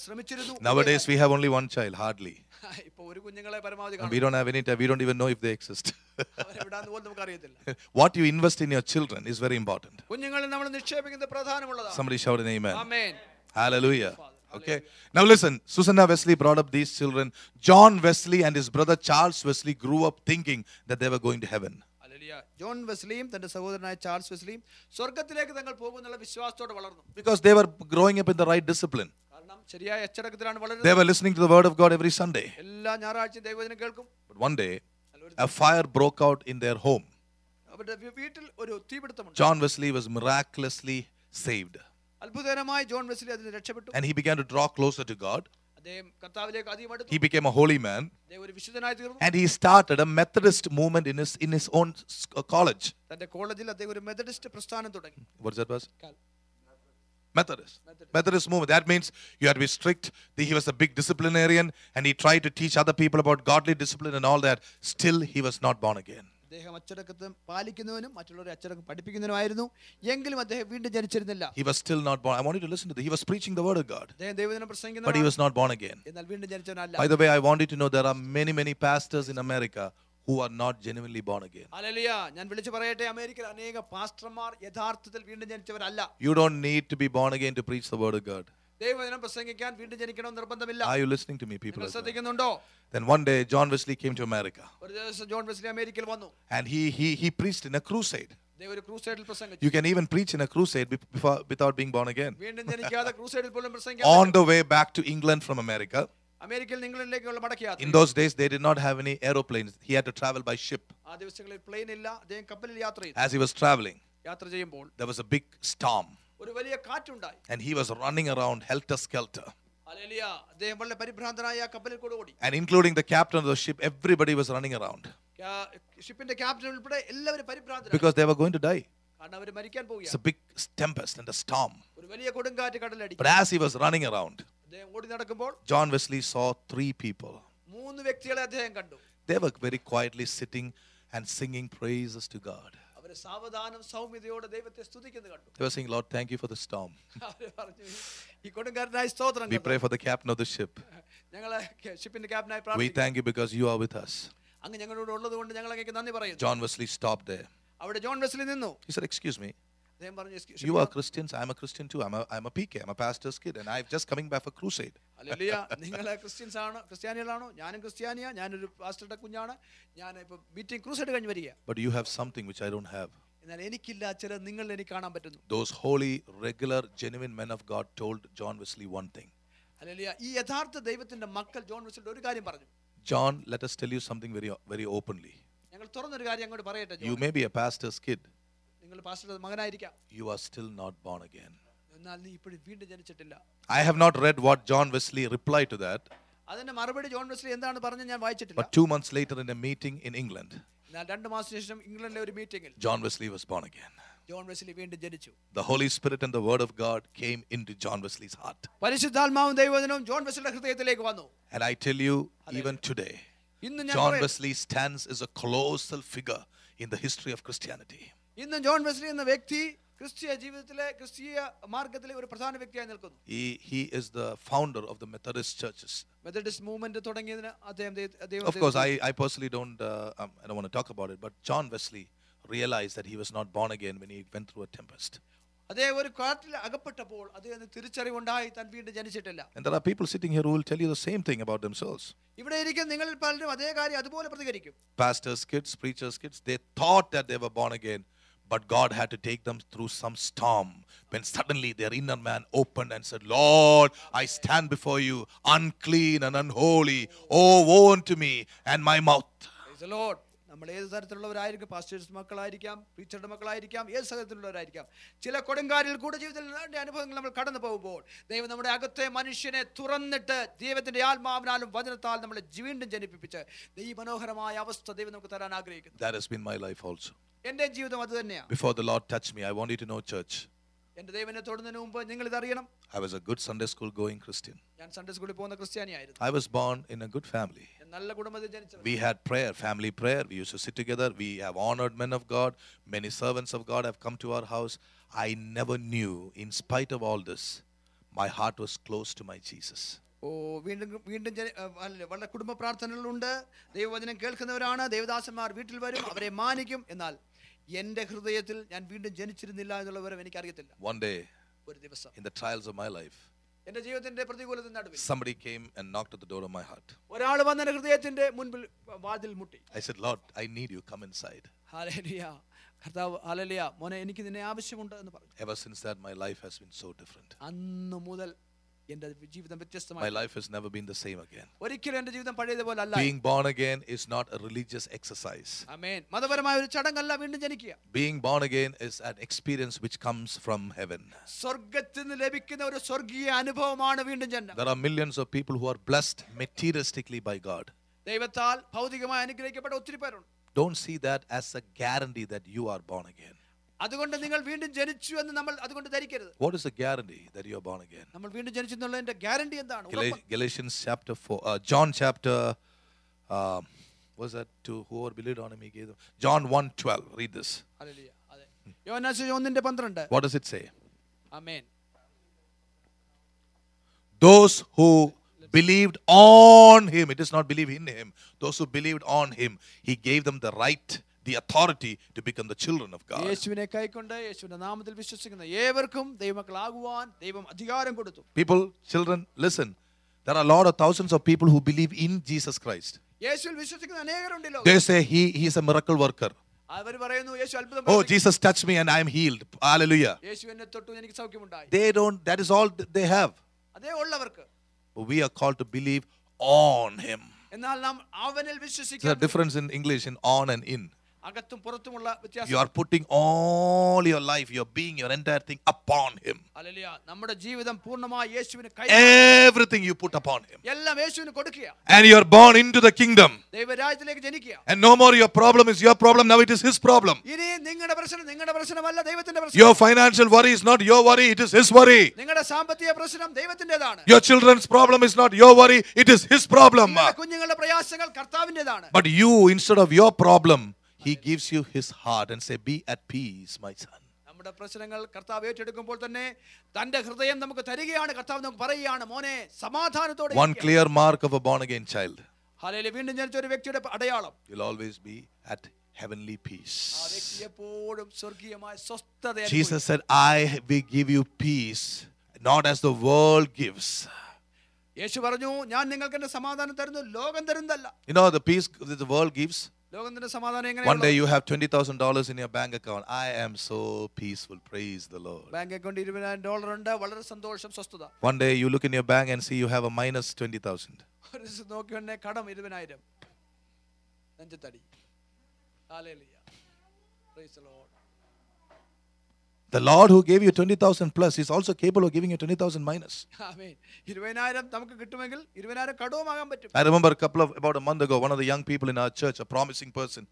ശ്രമിച്ചിരുന്നു. Nowadays we have only one child, hardly. ഇപ്പോൾ ഒരു കുഞ്ഞുങ്ങളെ പരമാവധി And we don't have any time. We don't even know if they exist. അവരെവിടാന്ന് പോലും നമുക്ക് അറിയത്തില്ല. What you invest in your children is very important. കുഞ്ഞുങ്ങളിൽ നമ്മൾ നിക്ഷേപിക്കുന്നത് പ്രധാനമുള്ളതാണ്. Somebody shout an amen. Amen. Hallelujah. Okay. Now listen, Susanna Wesley brought up these children. John Wesley and his brother Charles Wesley grew up thinking that they were going to heaven. John വെസ്ലിയും തന്റെ സഹോദരനായ Charles വെസ്ലിയും സ്വർഗ്ഗത്തിലേക്ക് തങ്ങൾ പോകുമെന്നുള്ള വിശ്വാസത്തോടെ വളർന്നു. Because they were growing up in the right discipline. കാരണം ശരിയായ അച്ചടക്കത്തിലാണ് വളരുന്നത്. They were listening to the word of God every Sunday. എല്ലാ ഞായറാഴ്ചയും ദൈവവചനം കേൾക്കും. But one day a fire broke out in their home. അവരുടെ വീട്ടിൽ ഒരു തീപിടുത്തമുണ്ടായി. John Wesley was miraculously saved. അത്ഭുതകരമായി ജോൺ വെസ്ലി അതിൽ രക്ഷപ്പെട്ടു. And he began to draw closer to God. അദ്ദേഹം കർത്താവിലേക്ക് അധികം അടുത്തു. He became a holy man. അദ്ദേഹം ഒരു വിശുദ്ധനായി തീർന്നു. And he started a Methodist movement in his own college. തന്റെ കോളേജിൽ അദ്ദേഹം ഒരു മെത്തഡിസ്റ്റ് പ്രസ്ഥാനം തുടങ്ങി. What is that verse? Methodist movement. That means you had to be strict. He was a big disciplinarian and he tried to teach other people about godly discipline and all that. Still he was not born again. അദ്ദേഹം അച്ചടക്കത്തെ പാലിക്കുന്നവനും മറ്റുള്ളവരെ അച്ചടക്കം പഠിപ്പിക്കുന്നവനുമായിരുന്നു. എങ്കിലും അദ്ദേഹം വീണ്ടും ജനിച്ചിരുന്നില്ല. He was still not born. I want you to listen to this. He was preaching the word of God. അദ്ദേഹം ദൈവവചനം പ്രസംഗിക്കുന്നവനാണ്. But he was not born again. എന്നാൽ വീണ്ടും ജനിച്ചവനല്ല. By the way, I want you to know there are many pastors in America who are not genuinely born again. Hallelujah. ഞാൻ വിളിച്ചു പറയട്ടെ, അമേരിക്കയിൽ അനേക പാസ്റ്റർമാർ യഥാർത്ഥത്തിൽ വീണ്ടും ജനിച്ചവരല്ല. You don't need to be born again to preach the word of God. ദൈവവചനം പ്രസംഗിക്കാൻ വീണ്ടും ജനിക്കണം നിർബന്ധമില്ല. Are you listening to me, people? ശ്രദ്ധിക്കുന്നുണ്ടോ? Then one day John Wesley came to America. ഒരു ദിവസം ജോൺ വെസ്ലി അമേരിക്കയിൽ വന്നു. And he preached in a crusade. അദ്ദേഹം ഒരു ക്രൂസൈഡിൽ പ്രസംഗിച്ചു. You can even preach in a crusade without being born again. വീണ്ടും ജനിക്കാതെ ക്രൂസൈഡിൽ പോലും പ്രസംഗിക്കാൻ. On the way back to England from America. അമേരിക്കയിൽ ഇംഗ്ലണ്ടിലേക്കുള്ള മടക്കയാത്ര. In those days they did not have any aeroplanes. He had to travel by ship. ആ ദിവസങ്ങളിൽ plain ഇല്ല. അദ്ദേഹം കപ്പലിൽ യാത്ര ചെയ്തു. As he was traveling, യാത്ര ചെയ്യുമ്പോൾ there was a big storm. ഒരു വലിയ കാറ്റുണ്ടായി. And he was running around helter skelter. Hallelujah. അദ്ദേഹം വളരെ പരിഭ്രാന്തനായ കപ്പലിൽ കൂടെ ഓടി. And including the captain of the ship, everybody was running around. ഷിപ്പിന്റെ ക്യാപ്റ്റൻ ഉൾപ്പെടെ എല്ലാവരും പരിഭ്രാന്തരായി. Because they were going to die. കാരണം അവർ മരിക്കാൻ പോവുകയാണ്. It's a big tempest and a storm. ഒരു വലിയ കൊടുങ്കാറ്റ് കടലടി. But as he was running around, അദ്ദേഹം ഓടി നടക്കുമ്പോൾ John Wesley saw 3 people. 3 വ്യക്തികളെ അദ്ദേഹം കണ്ടു. They were very quietly sitting and singing praises to God. അവർ സാവധാനം സൗമ്യതയോടെ ദൈവത്തെ സ്തുതിക്കുന്നത് കണ്ടു. They were saying, Lord, thank you for the storm. അവർ പറഞ്ഞു, ഈ കൊടുങ്കാറ്റിനായി സ്തോത്രം. We pray for the captain of the ship. ഞങ്ങളെ ഷിപ്പിന്റെ ക്യാപ്റ്റനായി We പ്രാർത്ഥിക്കുന്നു. thank you because you are with us. അങ്ങ് ഞങ്ങളോട് ഉള്ളതുകൊണ്ട് ഞങ്ങൾ അങ്ങേക്ക് നന്ദി പറയുന്നു. John Wesley stopped there. അവിടെ ജോൺ വെസ്ലി നിന്നു. He said, excuse me. അദ്ദേഹം പറഞ്ഞു, You are Christians. I'm a Christian too. I'm a PK. I'm a pastor's kid. And I'm just coming back for crusade. Hallelujah. നിങ്ങൾ Christians ആണോ? ക്രിസ്ത്യാനികളാണോ? ഞാനും ക്രിസ്ത്യാനിയാ. ഞാനൊരു പാസ്റ്ററുടെ കുഞ്ഞാണ്. ഞാൻ ഇപ്പോൾ മീറ്റിംഗ് ക്രൂസൈഡ് കഴിഞ്ഞ് വരിക. But you have something which I don't have. എന്നാൽ എനിക്കില്ല ചില നിങ്ങൾ എനിക്ക് കാണാൻ പറ്റുന്നു. Those holy, regular, genuine men of God told John Wesley one thing. Hallelujah. ഈ യഥാർത്ഥ ദൈവത്തിന്റെ മക്കൾ ജോൺ വെസ്ലിയോട് ഒരു കാര്യം പറഞ്ഞു. John, let us tell you something very openly. ഞങ്ങൾ തുറന്നൊരു കാര്യം അങ്ങോട്ട് പറയട്ടെ. You may be a pastor's kid. നിങ്ങൾ പാസ്റ്ററുടെ മകനായിരിക്കാം. You are still not born again. എന്നാൽ നീ ഇപ്പോഴും വീണ്ടും ജനിച്ചിട്ടില്ല. I have not read what John Wesley replied to that. അതിന്റെ മറുപടി ജോൺ വെസ്ലി എന്താണ് പറഞ്ഞത് ഞാൻ വായിച്ചിട്ടില്ല. But 2 months later in a meeting in England, എന്നാൽ 2 മാസത്തിന് ശേഷം ഇംഗ്ലണ്ടിലെ ഒരു മീറ്റിംഗിൽ John Wesley was born again. John Wesley വീണ്ടും ജനിച്ചു. The Holy Spirit and the Word of God came into John Wesley's heart. പരിശുദ്ധാത്മാവും ദൈവവചനവും ജോൺ വെസ്ലിയുടെ ഹൃദയത്തിലേക്ക് വന്നു. And I tell you, even today, John Wesley stands as a colossal figure in the history of Christianity. ഇന്ന് John Wesley എന്ന വ്യക്തി ക്രിസ്തീയ ജീവിതത്തിലെ ക്രിസ്തീയ മാർഗ്ഗത്തിലെ ഒരു പ്രധാന വ്യക്തിയായി നിൽക്കുന്നു. He is the founder of the Methodist churches. Methodist movement തുടങ്ങിയതിന് അദ്ദേഹം Of course, I personally don't want to talk about it, but John Wesley realized that he was not born again when he went through a tempest. അദ്ദേഹം ഒരു കാറ്റിൽ അകപ്പെട്ടപ്പോൾ അദ്ദേഹത്തിന് തിരിച്ചറിവുണ്ടായി താൻ വീണ്ടും ജനിച്ചിട്ടില്ല. And there are people sitting here who will tell you the same thing about themselves. ഇവിടെ ഇരിക്കുന്ന നിങ്ങളിൽ പലരും അതേ കാര്യം അതുപോലെ പ്രതികരിക്കും. Pastors' kids, preachers' kids, they thought that they were born again, but God had to take them through some storm when suddenly their inner man opened and said, Lord, I stand before you unclean and unholy. Oh, woe unto me and my mouth. Praise the Lord. നമ്മൾ ഏത് തരത്തിലുള്ളവരായിരിക്കും, pastors മക്കളായിരിക്കാം, ടീച്ചറുടെ മക്കളായിരിക്കാം, ഏത് തരത്തിലുള്ളവരായിരിക്കാം. ചില കൊടുങ്കാരിൽ കൂടെ ജീവിതത്തിൽ അനുഭവങ്ങൾ നമ്മൾ കടന്നു പോകുമ്പോൾ ദൈവം നമ്മുടെ അകത്തെ മനുഷ്യനെ തുറന്നിട്ട് ദൈവത്തിന്റെ ആത്മാവിനാലും വചനത്താൽ നമ്മളെ വീണ്ടും ജനിപ്പിച്ച് ഈ മനോഹരമായ അവസ്ഥ ദൈവം നമുക്ക് തരാൻ ആഗ്രഹിക്കുന്നു. That has been my life also. എന്റെ ജീവിതം അത് തന്നെയാണ്. Before the Lord touched me, I want you to know, church, എന്റെ ദൈവനെ തൊടുന്നതിന് മുമ്പ് നിങ്ങൾ ഇതറിയണം, I was a good Sunday school going Christian. ഞാൻ സൺഡേ സ്കൂളിൽ പോകുന്ന ക്രിസ്ത്യാനിയായിരുന്നു. I was born in a good family. നല്ല കുടുംബത്തിൽ ജനിച്ചത്. We had prayer, family prayer. We used to sit together. We have honored men of God. Many servants of God have come to our house. I never knew, in spite of all this, my heart was close to my Jesus. വീണ്ടും വളരെ കുടുംബ പ്രാർത്ഥനകളുണ്ട്, ദൈവവചനം കേൾക്കുന്നവരാണ്, ദേവദാസന്മാർ വീട്ടിൽ വരും, അവരെ മാനിക്കും. എന്നാൽ എന്റെ ഹൃദയത്തിൽ ഞാൻ വീണ്ടും ജനിച്ചിരുന്നില്ല എന്നുള്ള വിവരം എനിക്ക് അറിയത്തില്ല. One day, ഒരു ദിവസം in the trials of my life, എന്റെ ജീവിതത്തിന്റെ പ്രതികൂലത്തിന് നടുവിൽ somebody came and knocked at the door of my heart. ഒരാൾ വന്ന് എന്റെ ഹൃദയത്തിന്റെ മുൻപിൽ വാതിൽ മുട്ടി. I said, Lord, I need you. Come inside. Hallelujah, കർത്താവ്, ഹല്ലേലൂയ, മോനെ എനിക്ക് നിന്നെ ആവശ്യമുണ്ട് എന്ന് പറഞ്ഞു. Ever since that, my life has been so different. അന്ന് മുതൽ എന്റെ ജീവിതം My വ്യത്യസ്തമായി. life has never been the same again. ഒരിക്കലും എന്റെ ജീവിതം പഴയതുപോലെ അല്ല. Being born again is not a religious exercise. ആമേൻ. മതപരമായ ഒരു ചടങ്ങല്ല വീണ്ടും ജനിക്കുക. Being born again is an experience which comes from heaven. സ്വർഗ്ഗത്തിൽ നിന്ന് ലഭിക്കുന്ന ഒരു സ്വർഗീയ അനുഭവമാണ് വീണ്ടും ജനനം. There are millions of people who are blessed materialistically by God. ദൈവത്താൽ ഭൗതികമായി അനുഗ്രഹിക്കപ്പെട്ട ഒത്തിരി പേരുണ്ട്. Don't see that as a guarantee that you are born again. അതുകൊണ്ട് നിങ്ങൾ വീണ്ടും ജനിച്ചു എന്ന് നമ്മൾ അതുകൊണ്ട് ധരിക്കരുത്. What is the guarantee that you are born again? നമ്മൾ വീണ്ടും ജനിച്ചു എന്നുള്ളതിന്റെ ഗ്യാരണ്ടി എന്താണ്? Galatians chapter 4, John chapter, was that to whoever believed on him he gave them? John 1:12. Read this. Hallelujah. അതെ. യോഹന്നാൻ 1:12. What does it say? Amen. Those who believed on him, it is not believe in him. Those who believed on him, he gave them the right, the authority to become the children of God. യേശുവിനെ കൈക്കൊണ്ട് യേശുവിന്റെ നാമത്തിൽ വിശ്വസിക്കുന്ന ഏവർക്കും ദൈവമക്കളാകുവാൻ ദൈവം അധികാരം കൊടുത്തു. People, children, listen. There are a lot of thousands of people who believe in Jesus Christ. യേശുവിൽ വിശ്വസിക്കുന്ന അനേകരുണ്ട് ലോകത്തിൽ. They say he is a miracle worker. അവർ പറയുന്നു യേശു അത്ഭുതം Oh, പ്രവർത്തിക്കുന്നു. Jesus touched me and I am healed. Hallelujah. യേശു എന്നെ തൊട്ടു എനിക്ക് സൗഖ്യമുണ്ടായി. They don't, that is all they have. അതേ ഉള്ളവർക്ക്. We are called to believe on him. എന്നാൽ നാം അവനിൽ There's a വിശ്വസിക്കുന്നു. difference in English in on and in. അകത്തും പുറത്തുമുള്ള വ്യത്യാസം. You are putting all your life, your being, your entire thing upon him. Hallelujah. നമ്മുടെ ജീവിതം പൂർണ്ണമായി യേശുവിന് കൈ Everything you put upon him. എല്ലാം യേശുവിന് കൊടുക്കുക. And you are born into the kingdom. ദൈവരാജ്യത്തിലേക്ക് ജനിക്കുക. And no more your problem is your problem, now it is his problem. ഇനി നിങ്ങളുടെ പ്രശ്നമല്ല ദൈവത്തിന്റെ പ്രശ്നം. Your financial worry is not your worry, it is his worry. നിങ്ങളുടെ സാമ്പത്തിക പ്രശ്നം ദൈവത്തിന്റേതാണ്. Your children's problem is not your worry, it is his problem. നിങ്ങളുടെ കുഞ്ഞുങ്ങളുടെ പ്രയാസങ്ങൾ കർത്താവിന്റേതാണ്. But you, instead of your problem, he gives you his heart and say, be at peace, my son. നമ്മുടെ പ്രശ്നങ്ങൾ കർത്താവ് ഏറ്റെടുക്കുമ്പോൾ തന്നെ തന്റെ ഹൃദയം നമുക്ക് തരികയാണ്. കർത്താവ് നമുക്ക് പറയുകയാണ്, മോനെ സമാധാനത്തോടെ. One clear mark of a born again child. Hallelujah. വീണ്ടും ജനിച്ച ഒരു വ്യക്തിയുടെ അടയാളം. You'll always be at heavenly peace. ആ വ്യക്തി എപ്പോഴും സ്വർഗീയമായ സ്വസ്ഥത. Jesus said, I will give you peace, not as the world gives. യേശു പറഞ്ഞു, ഞാൻ നിങ്ങൾക്ക് എന്റെ സമാധാനം തരുന്നു, ലോകം തരുന്നതല്ല. You know the peace that the world gives? ലോകത്തിന്റെ സമാധാനം One എങ്ങനെയാണ്? day you have $20,000 in your bank account. I am so peaceful. Praise the Lord. Bank account $20,000 ഉണ്ട്, വളരെ സന്തോഷം, സ്വസ്ഥത. One day you look in your bank and see you have a minus 20,000. ഒരു ദിവസം നോക്കിയുണ്ടെ കടം 20,000. നെഞ്ചത്തടി. Hallelujah. Praise the Lord. The Lord who gave you 20,000 plus is also capable of giving you 20,000 minus. ആമേൻ. 20,000 നമുക്ക് കിട്ടുമെങ്കിൽ 20,000 കടവുമാകാൻ പറ്റും. I remember about a month ago, one of the young people in our church, a promising person,